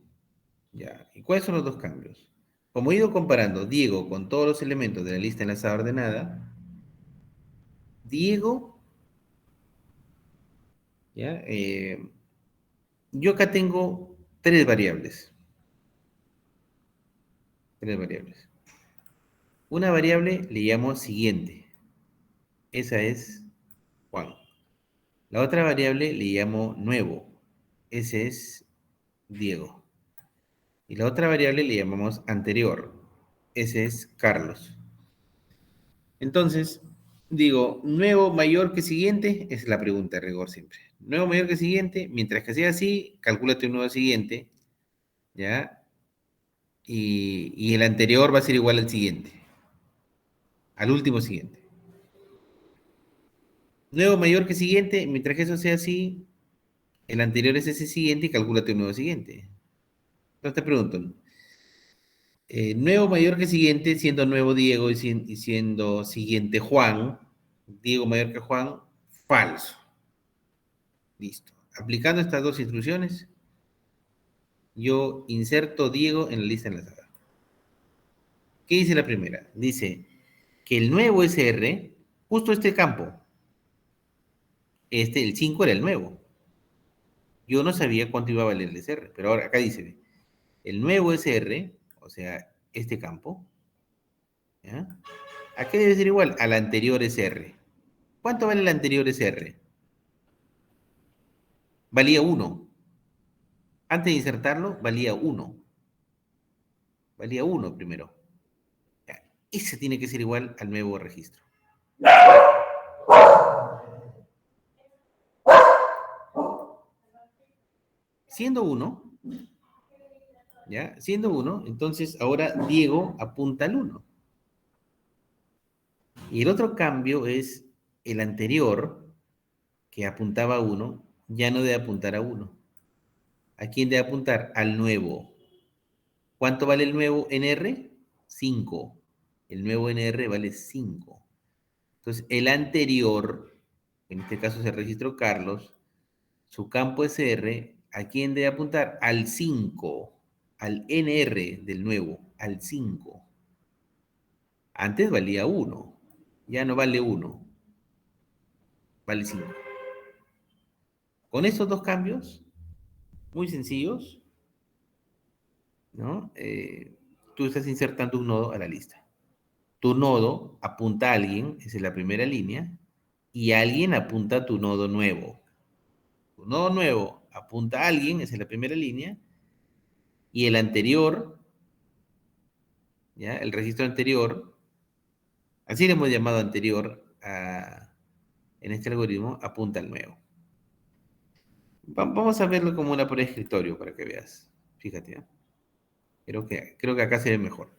Ya. ¿Y cuáles son los dos cambios? Como he ido comparando Diego con todos los elementos de la lista enlazada ordenada, Diego, ¿ya? Yo acá tengo tres variables. Tres variables. Una variable le llamo siguiente. Esa es Juan. La otra variable le llamo nuevo. Ese es Diego. Y la otra variable le llamamos anterior. Ese es Carlos. Entonces, digo, nuevo mayor que siguiente, es la pregunta de rigor siempre. Nuevo mayor que siguiente, mientras que sea así, calcúlate un nuevo siguiente, ¿ya? Y el anterior va a ser igual al siguiente, al último siguiente. Nuevo mayor que siguiente, mientras que eso sea así, el anterior es ese siguiente y calcúlate un nuevo siguiente. Entonces te pregunto, nuevo mayor que siguiente, siendo nuevo Diego y siendo siguiente Juan, Diego mayor que Juan, falso. Listo. Aplicando estas dos instrucciones, yo inserto Diego en la lista enlazada. ¿Qué dice la primera? Dice que el nuevo SR, justo este campo, el 5 era el nuevo. Yo no sabía cuánto iba a valer el SR, pero ahora acá dice, el nuevo SR, o sea, este campo, ¿ya? ¿A qué debe ser igual? Al anterior SR. ¿Cuánto vale el anterior SR? Valía 1. Antes de insertarlo, valía 1. Valía 1 primero. Ya, ese tiene que ser igual al nuevo registro. Siendo 1, ¿ya? Siendo 1, entonces ahora Diego apunta al 1. Y el otro cambio es el anterior, que apuntaba a 1, ya no debe apuntar a 1. ¿A quién debe apuntar? Al nuevo. ¿Cuánto vale el nuevo NR? 5. El nuevo NR vale 5. Entonces, el anterior, en este caso es el registro Carlos, su campo SR, ¿a quién debe apuntar? Al 5, al NR del nuevo, al 5. Antes valía 1, ya no vale 1, vale 5. Con estos dos cambios, muy sencillos, ¿no? Tú estás insertando un nodo a la lista. Tu nodo apunta a alguien, esa es la primera línea, y alguien apunta a tu nodo nuevo. Tu nodo nuevo apunta a alguien, esa es la primera línea, y el anterior, ¿ya? El registro anterior, así le hemos llamado anterior en este algoritmo, apunta al nuevo. Vamos a verlo como una prueba de escritorio para que veas. Fíjate, ¿eh? Creo que acá se ve mejor.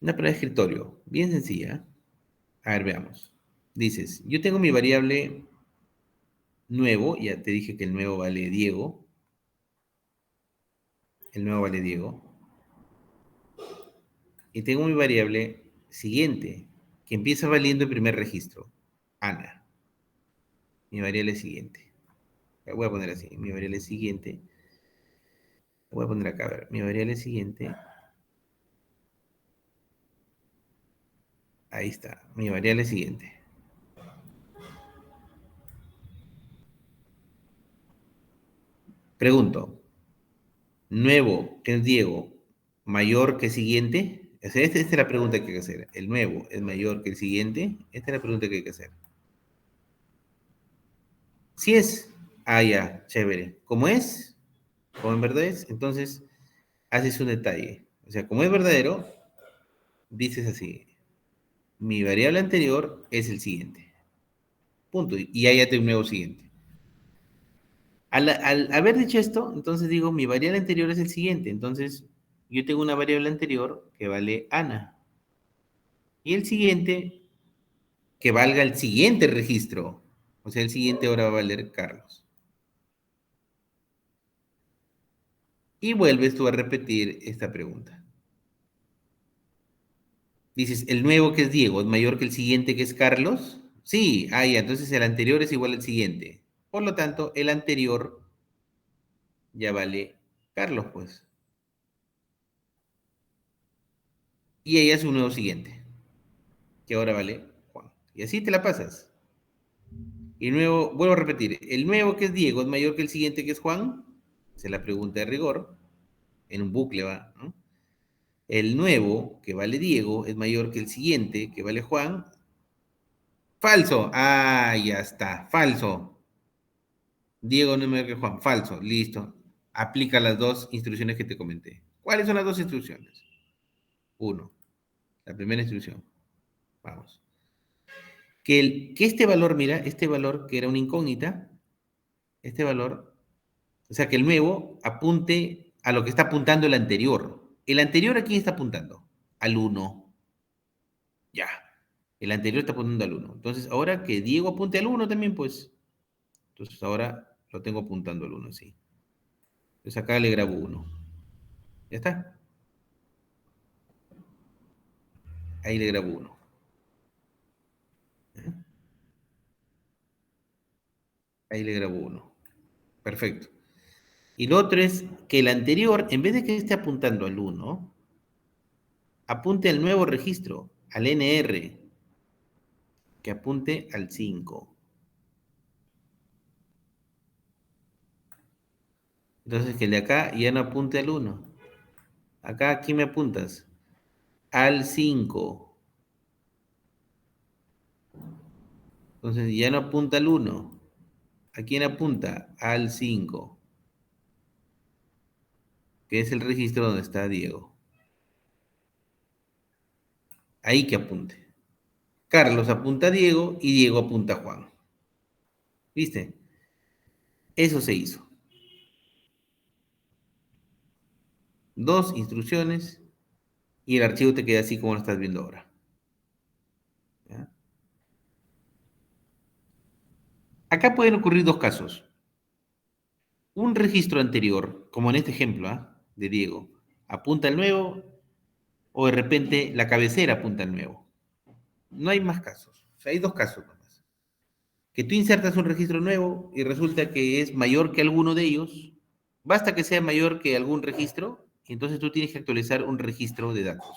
Una prueba de escritorio, bien sencilla. A ver, veamos. Dices, yo tengo mi variable nuevo, ya te dije que el nuevo vale Diego. El nuevo vale Diego. Y tengo mi variable siguiente, que empieza valiendo el primer registro, Ana. Mi variable siguiente. La voy a poner así, mi variable siguiente. La voy a poner acá, a ver, mi variable siguiente. Ahí está, mi variable siguiente. Pregunto, nuevo, que es Diego, mayor que siguiente. O sea, esta es la pregunta que hay que hacer. ¿El nuevo es mayor que el siguiente? Esta es la pregunta que hay que hacer. Si es, ya, chévere. ¿Cómo es? Como en verdad es, entonces haces un detalle. O sea, como es verdadero, dices así, mi variable anterior es el siguiente. Punto. Y ahí ya te un nuevo siguiente. Al haber dicho esto, entonces digo, mi variable anterior es el siguiente. Entonces, yo tengo una variable anterior que vale Ana. Y el siguiente, que valga el siguiente registro. O sea, el siguiente ahora va a valer Carlos. Y vuelves tú a repetir esta pregunta. Dices, ¿el nuevo que es Diego es mayor que el siguiente que es Carlos? Sí, ya, entonces el anterior es igual al siguiente. Por lo tanto, el anterior ya vale Carlos, pues. Y ella es un nuevo siguiente, que ahora vale Juan. Y así te la pasas. Y nuevo, vuelvo a repetir, ¿el nuevo que es Diego es mayor que el siguiente que es Juan? Se la pregunta de rigor, en un bucle va, ¿no? El nuevo que vale Diego es mayor que el siguiente que vale Juan. Falso. Ya está, falso. Diego no es mayor que Juan. Falso. Listo. Aplica las dos instrucciones que te comenté. ¿Cuáles son las dos instrucciones? Uno, la primera instrucción. Vamos. Que este valor, mira, este valor que era una incógnita, este valor, o sea, que el nuevo apunte a lo que está apuntando el anterior. ¿El anterior a quién está apuntando? Al uno. Ya. El anterior está apuntando al uno. Entonces, ahora que Diego apunte al uno también, pues. Entonces, ahora lo tengo apuntando al uno, sí. Entonces, acá le grabo uno. Ya está. Ahí le grabo uno. Ahí le grabo uno. Perfecto. Y lo otro es que el anterior, en vez de que esté apuntando al uno, apunte al nuevo registro, al NR, que apunte al 5. Entonces, que el de acá ya no apunte al uno. Acá, ¿aquí me apuntas? Al 5. Entonces, ya no apunta al uno. ¿A quién apunta? Al 5, que es el registro donde está Diego. Ahí que apunte. Carlos apunta a Diego y Diego apunta a Juan. ¿Viste? Eso se hizo. Dos instrucciones y el archivo te queda así como lo estás viendo ahora. ¿Ya? Acá pueden ocurrir dos casos. Un registro anterior, como en este ejemplo de Diego, apunta al nuevo o de repente la cabecera apunta al nuevo. No hay más casos. O sea, hay dos casos nomás. Que tú insertas un registro nuevo y resulta que es mayor que alguno de ellos. Basta que sea mayor que algún registro y entonces tú tienes que actualizar un registro de datos.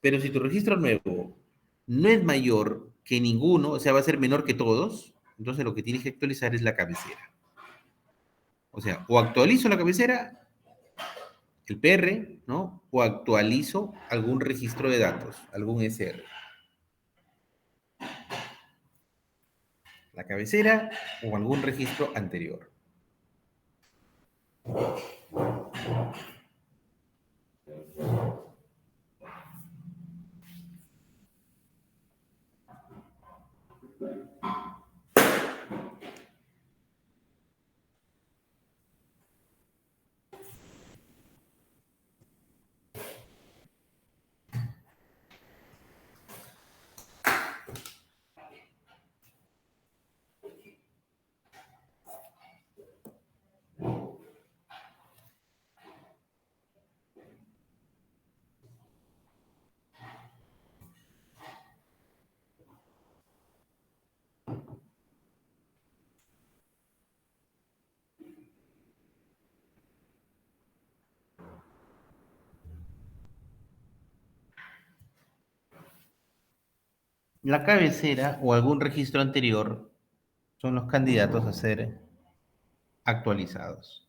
Pero si tu registro nuevo no es mayor que ninguno, o sea, va a ser menor que todos, entonces lo que tienes que actualizar es la cabecera. O sea, o actualizo la cabecera, el PR, ¿no? O actualizo algún registro de datos, algún SR. La cabecera o algún registro anterior. La cabecera o algún registro anterior son los candidatos a ser actualizados.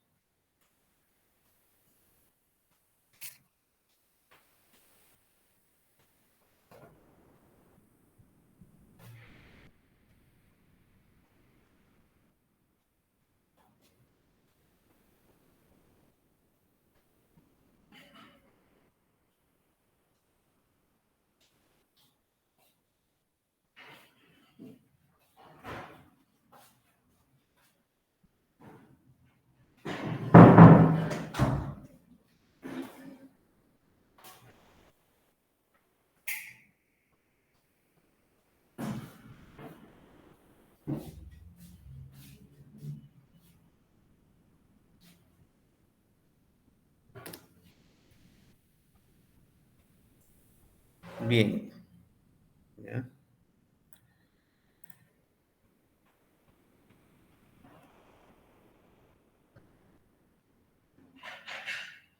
Bien. ¿Ya?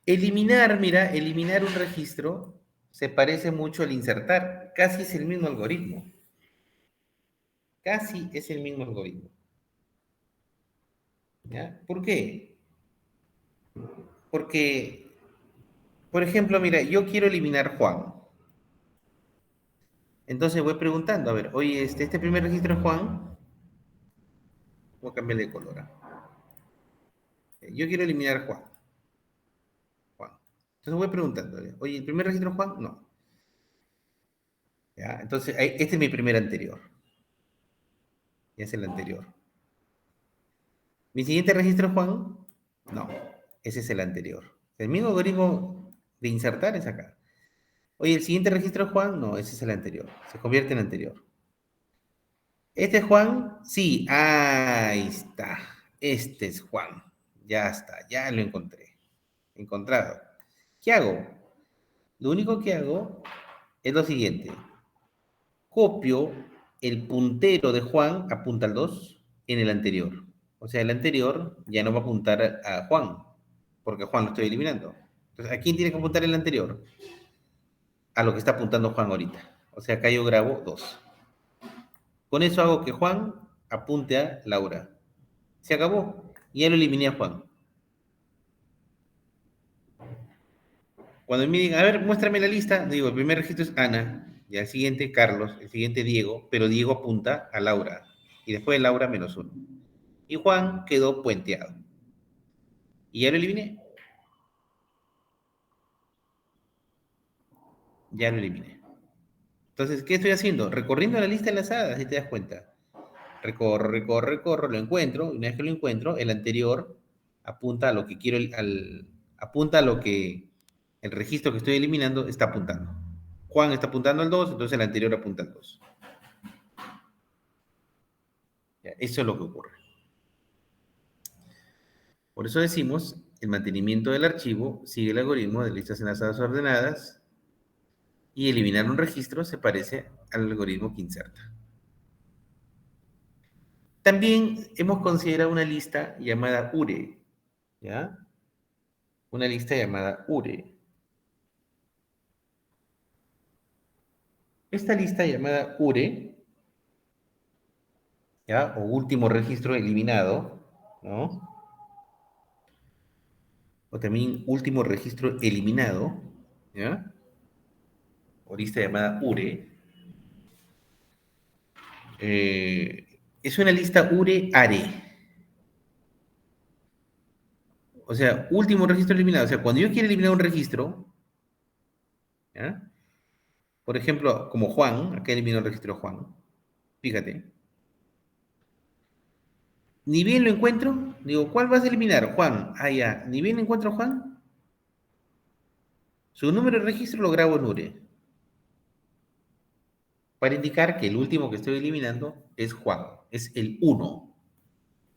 Eliminar, mira, eliminar un registro se parece mucho al insertar. Casi es el mismo algoritmo. Casi es el mismo algoritmo. ¿Ya? ¿Por qué? Porque, por ejemplo, mira, yo quiero eliminar Juan. Entonces voy preguntando, a ver, oye, este primer registro es Juan. Voy a cambiarle de color. Yo quiero eliminar Juan. Juan. Entonces voy preguntando, oye, ¿el primer registro es Juan? No. ¿Ya? Entonces, este es mi primer anterior. Ya es el anterior. ¿Mi siguiente registro es Juan? No. Ese es el anterior. El mismo algoritmo de insertar es acá. Oye, ¿el siguiente registro es Juan? No, ese es el anterior. Se convierte en anterior. ¿Este es Juan? Sí, ahí está. Este es Juan. Ya está, ya lo encontré. Encontrado. ¿Qué hago? Lo único que hago es lo siguiente. Copio el puntero de Juan, apunta al 2 en el anterior. O sea, el anterior ya no va a apuntar a Juan, porque Juan lo estoy eliminando. Entonces, ¿a quién tiene que apuntar el anterior? A lo que está apuntando Juan ahorita. O sea, acá yo grabo 2. Con eso hago que Juan apunte a Laura. Se acabó. Y ya lo eliminé a Juan. Cuando me digan, a ver, muéstrame la lista, digo, el primer registro es Ana, y el siguiente Carlos, el siguiente Diego, pero Diego apunta a Laura. Y después de Laura -1. Y Juan quedó puenteado. Y ya lo eliminé. Ya lo eliminé. Entonces, ¿qué estoy haciendo? Recorriendo la lista enlazada, si te das cuenta. Recorro, lo encuentro, y una vez que lo encuentro, el anterior apunta a lo que quiero, apunta a lo que el registro que estoy eliminando está apuntando. Juan está apuntando al 2, entonces el anterior apunta al 2. Ya, eso es lo que ocurre. Por eso decimos, el mantenimiento del archivo sigue el algoritmo de listas enlazadas ordenadas y eliminar un registro se parece al algoritmo que inserta. También hemos considerado una lista llamada URE, ¿ya? Una lista llamada URE. Esta lista llamada URE, ¿ya? O último registro eliminado, ¿no? O también último registro eliminado, ¿ya? O lista llamada URE. Es una lista URE-ARE. O sea, último registro eliminado. O sea, cuando yo quiero eliminar un registro, ¿ya? Por ejemplo, como Juan, acá elimino el registro Juan, fíjate. Ni bien lo encuentro, digo, ¿cuál vas a eliminar? Juan. Ah, ya. Ni bien encuentro a Juan, su número de registro lo grabo en URE, para indicar que el último que estoy eliminando es Juan, es el uno.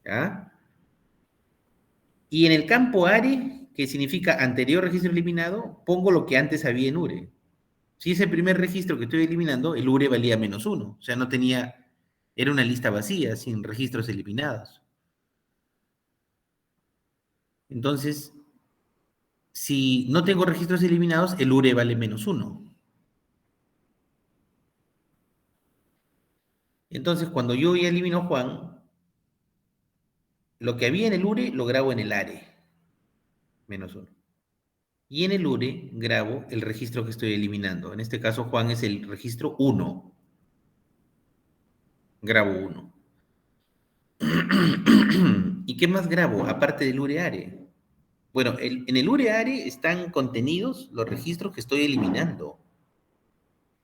¿Ya? Y en el campo ARE, que significa anterior registro eliminado, pongo lo que antes había en URE. Si es el primer registro que estoy eliminando, el URE valía -1. O sea, no tenía, era una lista vacía, sin registros eliminados. Entonces, si no tengo registros eliminados, el URE vale -1. Entonces, cuando yo ya elimino a Juan, lo que había en el URE lo grabo en el ARE, -1. Y en el URE grabo el registro que estoy eliminando. En este caso, Juan es el registro 1. Grabo 1. ¿Y qué más grabo aparte del UREARE? Bueno, en el UREARE están contenidos los registros que estoy eliminando.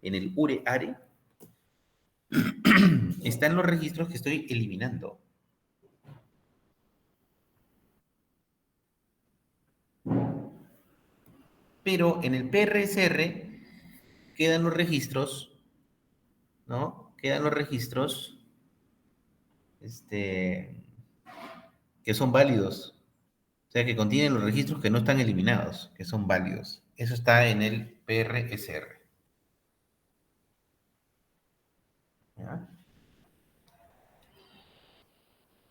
En el UREARE están los registros que estoy eliminando. Pero en el PRSR quedan los registros, ¿no? Quedan los registros este, que son válidos. O sea, que contienen los registros que no están eliminados, que son válidos. Eso está en el PRSR. ¿Ya?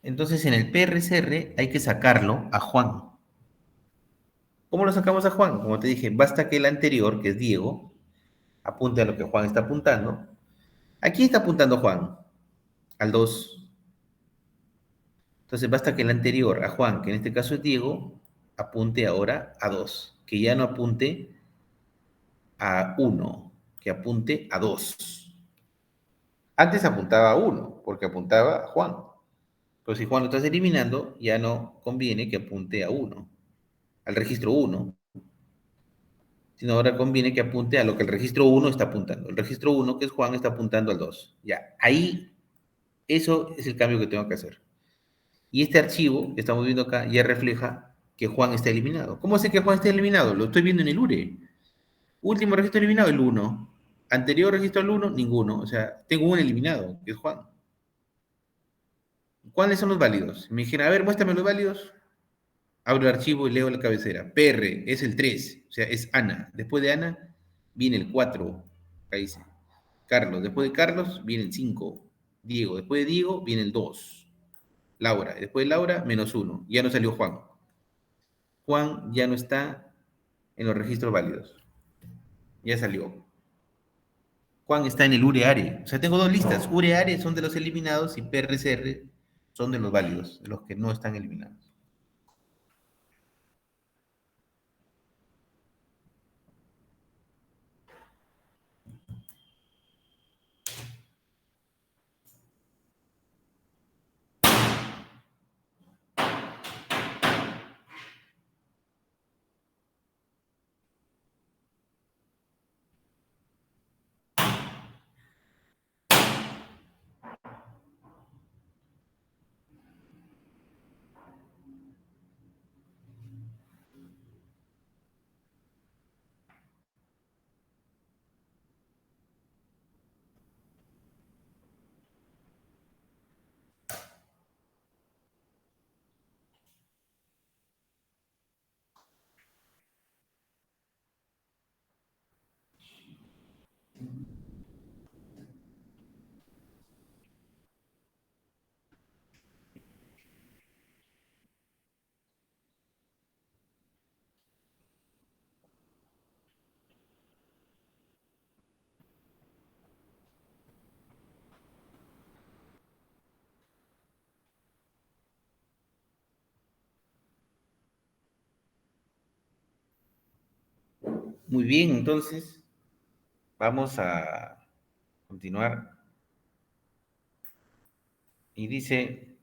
Entonces, en el PRSR hay que sacarlo a Juan. ¿Cómo lo sacamos a Juan? Como te dije, basta que el anterior, que es Diego, apunte a lo que Juan está apuntando. ¿A quién está apuntando Juan? Al 2. Entonces, basta que el anterior, a Juan, que en este caso es Diego, apunte ahora a 2. Que ya no apunte a 1, que apunte a 2. Antes apuntaba a 1, porque apuntaba a Juan. Pero si Juan lo estás eliminando, ya no conviene que apunte a 1, al registro 1, sino ahora conviene que apunte a lo que el registro 1 está apuntando. El registro 1, que es Juan, está apuntando al 2. Ya, ahí, eso es el cambio que tengo que hacer. Y este archivo que estamos viendo acá ya refleja que Juan está eliminado. ¿Cómo sé que Juan está eliminado? Lo estoy viendo en el URE. Último registro eliminado, el 1. Anterior registro al 1, ninguno. O sea, tengo un eliminado, que es Juan. ¿Cuáles son los válidos? Me dijeron, a ver, muéstrame los válidos. Abro el archivo y leo la cabecera. PR es el 3, o sea, es Ana. Después de Ana viene el 4. Ahí dice. Carlos, después de Carlos viene el 5. Diego, después de Diego viene el 2. Laura, después de Laura, -1. Ya no salió Juan. Juan ya no está en los registros válidos. Ya salió. Juan está en el UREARE. O sea, tengo dos listas. UREARE son de los eliminados y PRCR son de los válidos, de los que no están eliminados. Muy bien, entonces vamos a continuar. Y dice,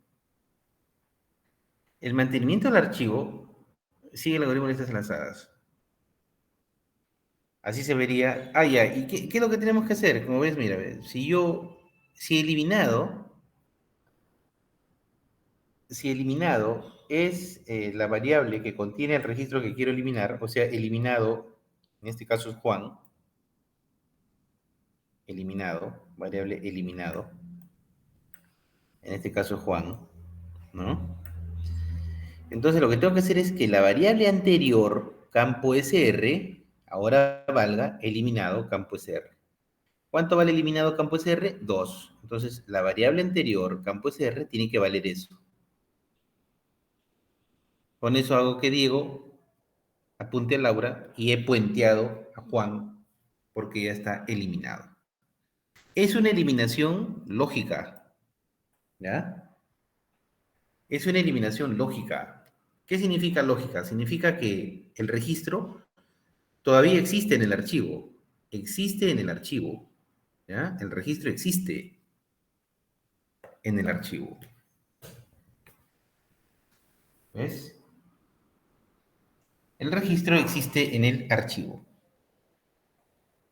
el mantenimiento del archivo sigue el algoritmo de listas enlazadas. Así se vería. Ah, ya. ¿Y qué es lo que tenemos que hacer? Como ves, mira, si he eliminado si eliminado es la variable que contiene el registro que quiero eliminar, o sea, eliminado, en este caso es Juan, eliminado, variable eliminado, en este caso es Juan, ¿no? Entonces lo que tengo que hacer es que la variable anterior, campo SR, ahora valga eliminado campo SR. ¿Cuánto vale eliminado campo SR? 2. Entonces la variable anterior, campo SR, tiene que valer eso. Con eso hago que Diego apunte a Laura y he puenteado a Juan porque ya está eliminado. Es una eliminación lógica, ¿ya? Es una eliminación lógica. ¿Qué significa lógica? Significa que el registro todavía existe en el archivo. Existe en el archivo, ¿ya? El registro existe en el archivo. ¿Ves? El registro existe en el archivo.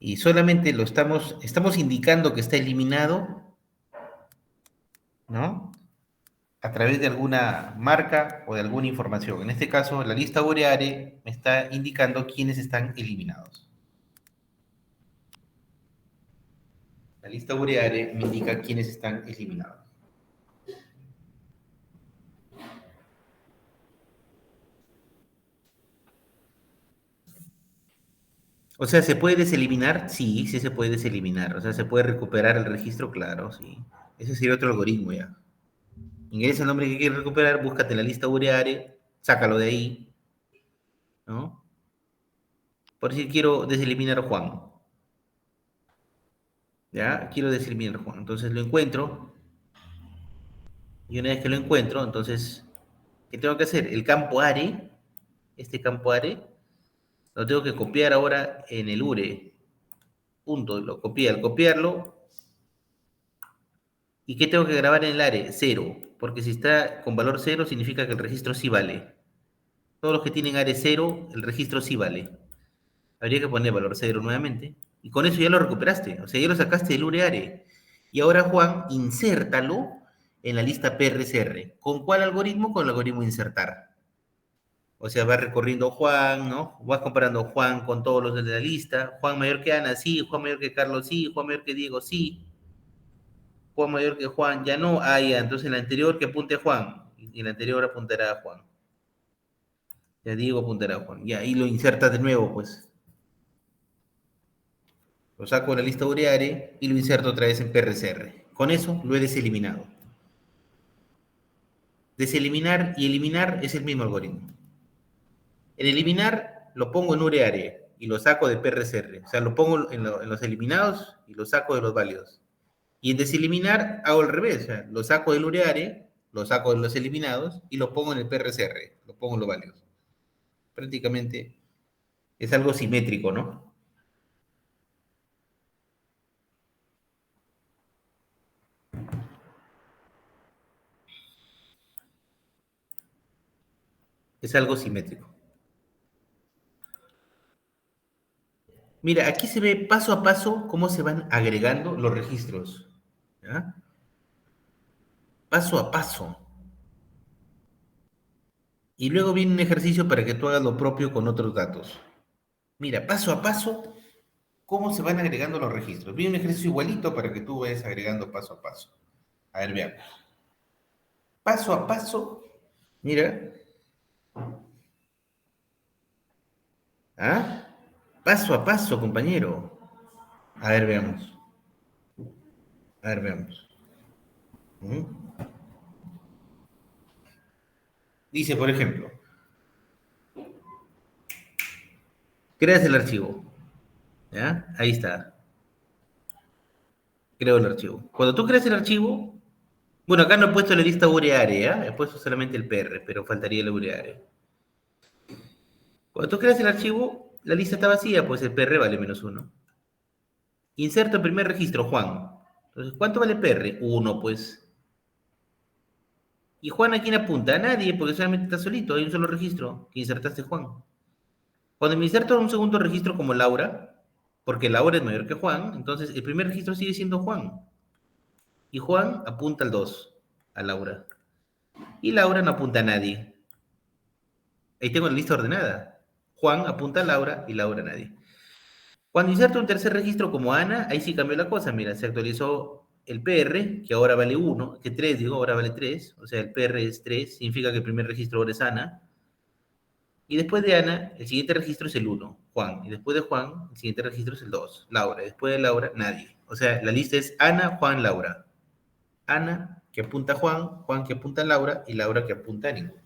Y solamente lo estamos indicando que está eliminado, ¿no? A través de alguna marca o de alguna información. En este caso, la lista Boreare me está indicando quiénes están eliminados. La lista Boreare me indica quiénes están eliminados. O sea, ¿se puede deseliminar? Sí, sí se puede deseliminar. O sea, ¿se puede recuperar el registro? Claro, sí. Ese sería otro algoritmo ya. Ingresa el nombre que quieres recuperar, búscate la lista Boreare, sácalo de ahí, ¿no? Por decir, quiero deseliminar a Juan. ¿Ya? Quiero deseliminar a Juan. Entonces lo encuentro. Y una vez que lo encuentro, entonces, ¿qué tengo que hacer? El campo ARE, este campo ARE, lo tengo que copiar ahora en el URE. Punto. Lo copié. Al copiarlo, ¿y qué tengo que grabar en el ARE? Cero. Porque si está con valor cero, significa que el registro sí vale. Todos los que tienen ARE cero, el registro sí vale. Habría que poner valor cero nuevamente. Y con eso ya lo recuperaste. O sea, ya lo sacaste del URE-ARE. Y ahora, Juan, insértalo en la lista PRCR. ¿Con cuál algoritmo? Con el algoritmo insertar. O sea, vas recorriendo Juan, ¿no? Vas comparando Juan con todos los de la lista. Juan mayor que Ana, sí. Juan mayor que Carlos, sí. Juan mayor que Diego, sí. Juan mayor que Juan, ya no. Ah, ya. Entonces, en la anterior que apunte Juan. Y en la anterior apuntará a Juan. Ya Diego apuntará a Juan. Ya, y lo insertas de nuevo, pues. Lo saco de la lista Uriare y lo inserto otra vez en PRCR. Con eso lo he deseliminado. Deseliminar y eliminar es el mismo algoritmo. En eliminar lo pongo en Uriare y lo saco de PRCR. O sea, lo pongo en los eliminados y lo saco de los válidos. Y en deseliminar hago al revés. O sea, lo saco del Uriare, lo saco de los eliminados y lo pongo en el PRCR. Lo pongo en los válidos. Prácticamente es algo simétrico, ¿no? Es algo simétrico. Mira, aquí se ve paso a paso cómo se van agregando los registros. ¿Ya? Paso a paso. Y luego viene un ejercicio para que tú hagas lo propio con otros datos. Mira, paso a paso, cómo se van agregando los registros. Viene un ejercicio igualito para que tú vayas agregando paso a paso. A ver, veamos. Paso a paso, mira. ¿Ah? Paso a paso, compañero. A ver, veamos. A ver, veamos. ¿Mm? Dice, por ejemplo, creas el archivo. ¿Ya? Ahí está. Creo el archivo. Cuando tú creas el archivo, bueno, acá no he puesto la lista ureare, ¿ya? He puesto solamente el PR, pero faltaría el ureare. Cuando tú creas el archivo, la lista está vacía, pues el PR vale -1. Inserto el primer registro, Juan. Entonces, ¿cuánto vale PR? 1, pues. ¿Y Juan a quién apunta? A nadie, porque solamente está solito, hay un solo registro que insertaste Juan. Cuando me inserto un segundo registro como Laura, porque Laura es mayor que Juan, entonces el primer registro sigue siendo Juan. Y Juan apunta al 2, a Laura. Y Laura no apunta a nadie. Ahí tengo la lista ordenada. Juan apunta a Laura y Laura a nadie. Cuando inserto un tercer registro como Ana, ahí sí cambió la cosa. Mira, se actualizó el PR, que ahora vale 1, que 3, digo, ahora vale 3. O sea, el PR es 3, significa que el primer registro ahora es Ana. Y después de Ana, el siguiente registro es el 1, Juan. Y después de Juan, el siguiente registro es el 2, Laura. Y después de Laura, nadie. O sea, la lista es Ana, Juan, Laura. Ana, que apunta a Juan, Juan que apunta a Laura y Laura que apunta a ninguno.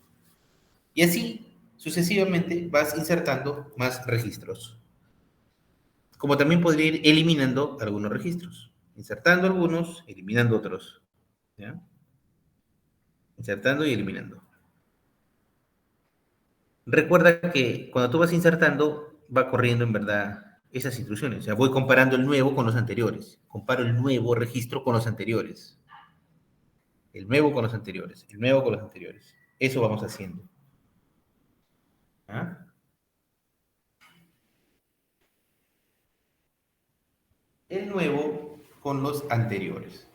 Y así, sucesivamente, vas insertando más registros. Como también podría ir eliminando algunos registros. Insertando algunos, eliminando otros. ¿Ya? Insertando y eliminando. Recuerda que cuando tú vas insertando, va corriendo en verdad esas instrucciones. O sea, voy comparando el nuevo con los anteriores. Comparo el nuevo registro con los anteriores. El nuevo con los anteriores. El nuevo con los anteriores. Eso vamos haciendo. ¿Ah? El nuevo con los anteriores.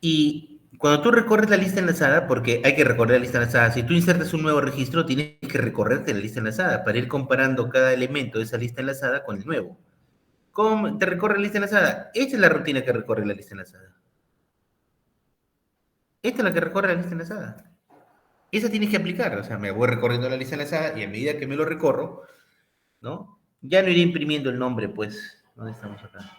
Y cuando tú recorres la lista enlazada, porque hay que recorrer la lista enlazada, si tú insertas un nuevo registro, tienes que recorrerte la lista enlazada para ir comparando cada elemento de esa lista enlazada con el nuevo. ¿Cómo te recorre la lista enlazada? Esta es la rutina que recorre la lista enlazada. Esta es la que recorre la lista enlazada. Esa tienes que aplicar, o sea, me voy recorriendo la lista enlazada y a medida que me lo recorro, ¿no? Ya no iré imprimiendo el nombre, pues. ¿Dónde estamos acá?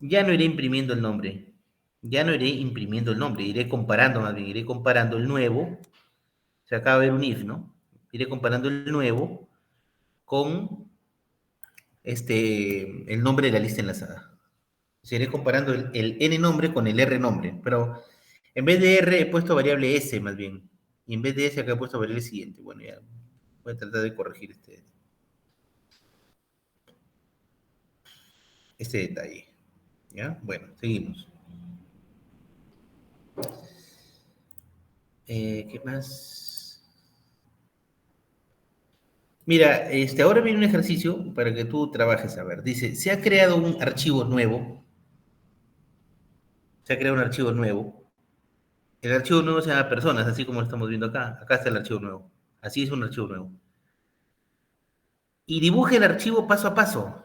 Ya no iré imprimiendo el nombre. Ya no iré imprimiendo el nombre, iré comparando, más bien, iré comparando el nuevo. Se acaba de ver un if, ¿no? Iré comparando el nuevo con el nombre de la lista enlazada. O sea, iré comparando el n nombre con el r nombre, pero en vez de r he puesto variable s más bien. Y en vez de s acá he puesto variable siguiente. Bueno, ya voy a tratar de corregir este detalle. ¿Ya? Bueno, seguimos. ¿Qué más? Mira, ahora viene un ejercicio para que tú trabajes. A ver, dice, se ha creado un archivo nuevo. Se ha creado un archivo nuevo. El archivo nuevo se llama personas, así como lo estamos viendo acá. Acá está el archivo nuevo. Así es un archivo nuevo. Y dibuje el archivo paso a paso.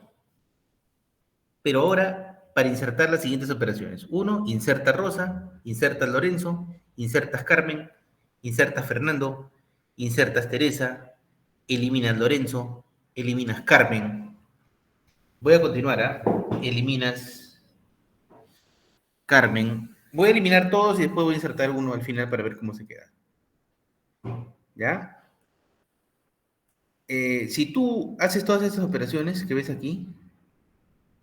Pero ahora, para insertar las siguientes operaciones. Uno, inserta Rosa, inserta Lorenzo, insertas Carmen, insertas Fernando, insertas Teresa, eliminas Lorenzo, eliminas Carmen. Voy a continuar, ¿ah? Eliminas Carmen. Voy a eliminar todos y después voy a insertar uno al final para ver cómo se queda. ¿Ya? Si tú haces todas estas operaciones que ves aquí,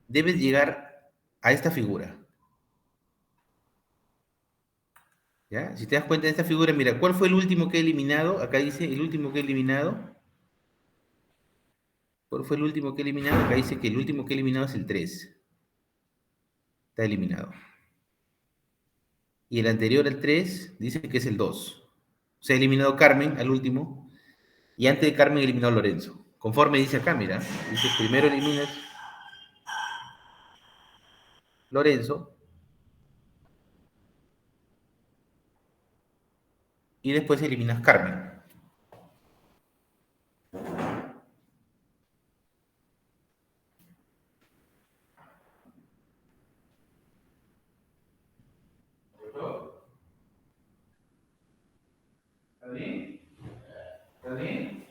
debes llegar a esta figura. ¿Ya? Si te das cuenta de esta figura, mira, ¿cuál fue el último que he eliminado? Acá dice el último que he eliminado. ¿Cuál fue el último que he eliminado? Acá dice que el último que he eliminado es el 3. Está eliminado. Y el anterior al 3 dice que es el 2. Se ha eliminado Carmen al último. Y antes de Carmen he eliminado a Lorenzo. Conforme dice acá, mira. Dice primero eliminas Lorenzo y después eliminas Carmen. ¿Está bien?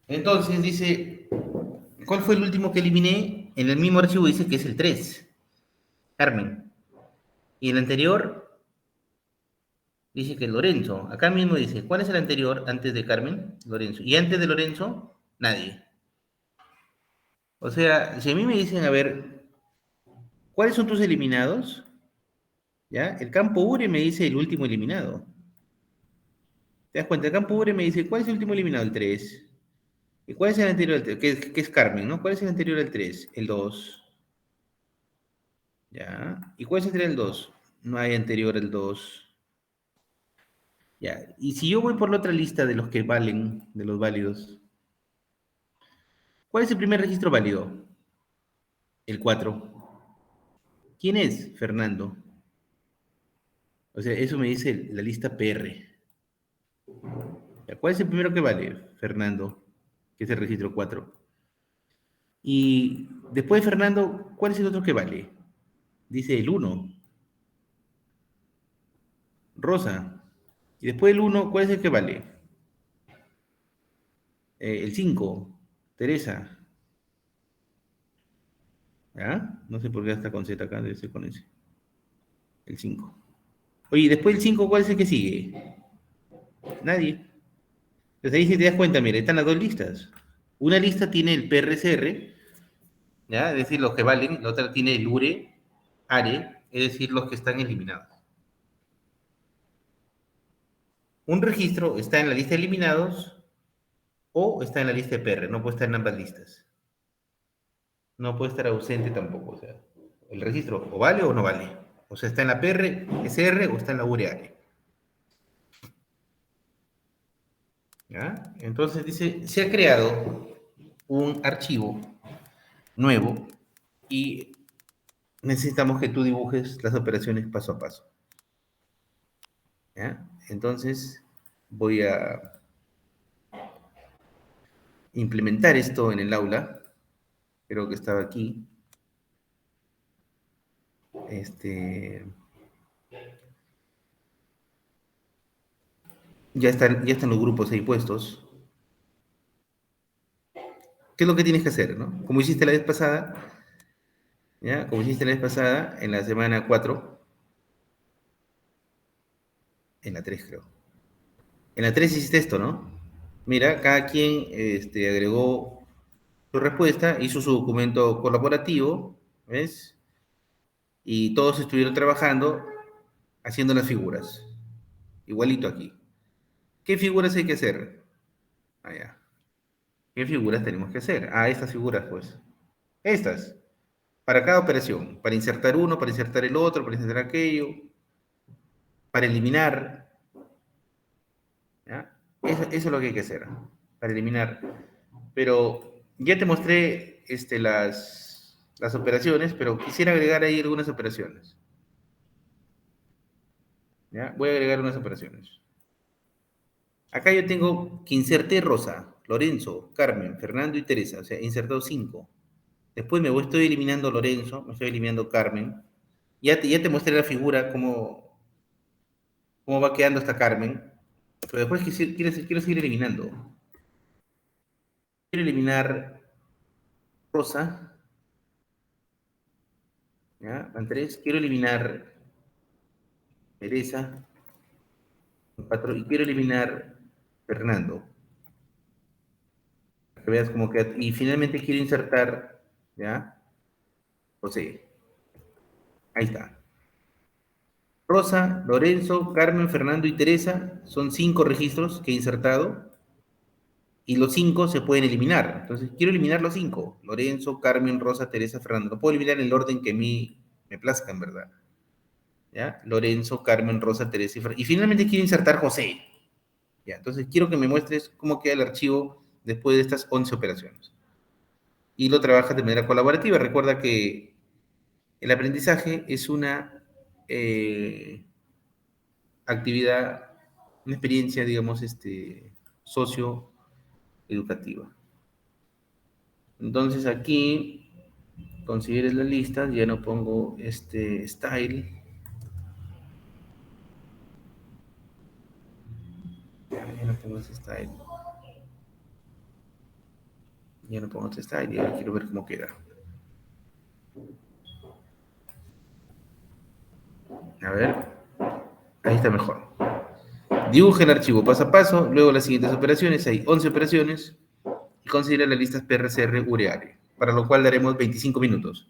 Entonces dice, ¿cuál fue el último que eliminé? En el mismo archivo dice que es el 3, Carmen. Y el anterior dice que es Lorenzo. Acá mismo dice, ¿cuál es el anterior antes de Carmen? Lorenzo. Y antes de Lorenzo, nadie. O sea, si a mí me dicen, a ver, ¿cuáles son tus eliminados? ¿Ya? El campo Ure me dice el último eliminado. ¿Te das cuenta? El campo Ure me dice, ¿cuál es el último eliminado? El 3. ¿Y cuál es el anterior al 3? Que es Carmen, ¿no? ¿Cuál es el anterior al 3? El 2. ¿Ya? ¿Y cuál es el anterior al 2? No hay anterior al 2. ¿Ya? Y si yo voy por la otra lista de los que valen, de los válidos, ¿cuál es el primer registro válido? El 4. ¿Quién es? Fernando. O sea, eso me dice la lista PR. ¿Ya? ¿Cuál es el primero que vale? Fernando, que es el registro 4. Y después de Fernando, ¿cuál es el otro que vale? Dice el 1, Rosa. Y después del 1, ¿cuál es el que vale? El 5, Teresa. ¿Ya? No sé por qué está con Z acá, debe ser con ese. El 5. Oye, ¿y después del 5, ¿cuál es el que sigue? Nadie. Entonces ahí si te das cuenta, mira, están las dos listas. Una lista tiene el PRCR, ¿ya? Es decir, los que valen. La otra tiene el URE, ARE, es decir, los que están eliminados. Un registro está en la lista de eliminados o está en la lista de PR, no puede estar en ambas listas. No puede estar ausente tampoco, o sea, el registro o vale o no vale. O sea, está en la PR, SR o está en la URL. ¿Ya? Entonces dice, se ha creado un archivo nuevo y necesitamos que tú dibujes las operaciones paso a paso. ¿Ya? Entonces voy a implementar esto en el aula. Creo que estaba aquí. Este, ya están los grupos ahí puestos. ¿Qué es lo que tienes que hacer, no? Como hiciste la vez pasada, ¿ya? Como hiciste la vez pasada, en la semana 4, en la 3 creo. En la 3 hiciste esto, ¿no? Mira, cada quien agregó su respuesta, hizo su documento colaborativo, ¿ves? Y todos estuvieron trabajando haciendo las figuras. Igualito aquí. ¿Qué figuras hay que hacer? Allá. ¿Qué figuras tenemos que hacer? Ah, estas figuras, pues. Estas. Para cada operación. Para insertar uno, para insertar el otro, para insertar aquello, para eliminar. ¿Ya? Eso es lo que hay que hacer. Para eliminar. Pero ya te mostré las operaciones, pero quisiera agregar ahí algunas operaciones. ¿Ya? Voy a agregar unas operaciones. Acá yo tengo que inserté Rosa, Lorenzo, Carmen, Fernando y Teresa, o sea, he insertado 5. Después estoy eliminando Lorenzo, me estoy eliminando Carmen. Ya te mostré la figura, cómo va quedando esta Carmen. Pero después quiero seguir eliminando. Quiero eliminar Rosa, ¿ya? Van 3. Quiero eliminar Teresa, 4. Y quiero eliminar Fernando. Para que veas cómo queda. Y finalmente quiero insertar, ¿ya? José. Ahí está. Rosa, Lorenzo, Carmen, Fernando y Teresa son 5 registros que he insertado y los 5 se pueden eliminar. Entonces, quiero eliminar los 5. Lorenzo, Carmen, Rosa, Teresa, Fernando. No puedo eliminar en el orden que a mí me plazca, en verdad. ¿Ya? Lorenzo, Carmen, Rosa, Teresa y Fernando. Y finalmente quiero insertar José. ¿Ya? Entonces, quiero que me muestres cómo queda el archivo después de estas 11 operaciones. Y lo trabajas de manera colaborativa. Recuerda que el aprendizaje es una actividad, una experiencia, digamos, socioeducativa. Entonces aquí consideres la lista, ya no pongo este style, ya no pongo este style, ya no pongo este style, y ahora quiero ver cómo queda. A ver, ahí está mejor. Dibuja el archivo paso a paso, luego las siguientes operaciones, hay 11 operaciones, y considera las listas PRCR ureario, para lo cual daremos 25 minutos.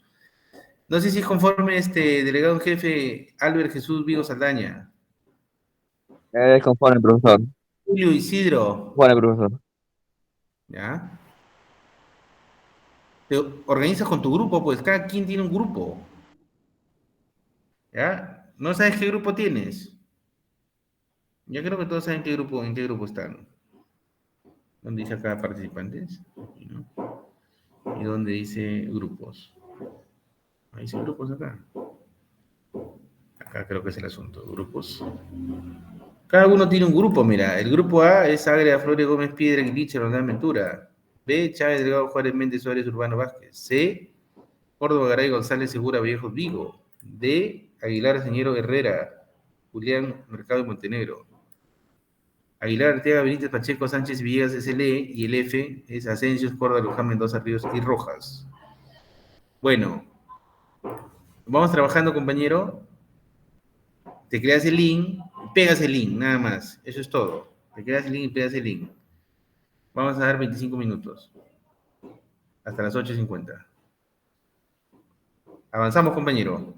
No sé si es conforme este delegado en jefe Albert Jesús Vigo Saldaña. Conforme, profesor. Julio Isidro, Bueno, profesor. ¿ya? Te organizas con tu grupo, pues cada quien tiene un grupo, ¿ya? ¿No sabes qué grupo tienes? Yo creo que todos saben en qué grupo están. ¿Dónde dice acá participantes? ¿No? ¿Y dónde dice grupos? Ahí dice grupos acá. Acá creo que es el asunto, grupos. Cada uno tiene un grupo, mira. El grupo A es Ágreda Flores Gómez Piedra, Guiliche, Rondán Ventura. B, Chávez Delgado Juárez Méndez Suárez Urbano Vázquez. C, Córdoba Garay González Segura Viejos Vigo. D, Aguilar Señero Herrera, Julián Mercado y Montenegro. Aguilar Arteaga Benítez Pacheco Sánchez Villegas SLE y el F es Asensio Córdoba Luján Mendoza Ríos y Rojas. Bueno, vamos trabajando, compañero. Te creas el link, pegas el link, nada más. Eso es todo. Te creas el link y pegas el link. Vamos a dar 25 minutos. Hasta las 8:50. Avanzamos, compañero.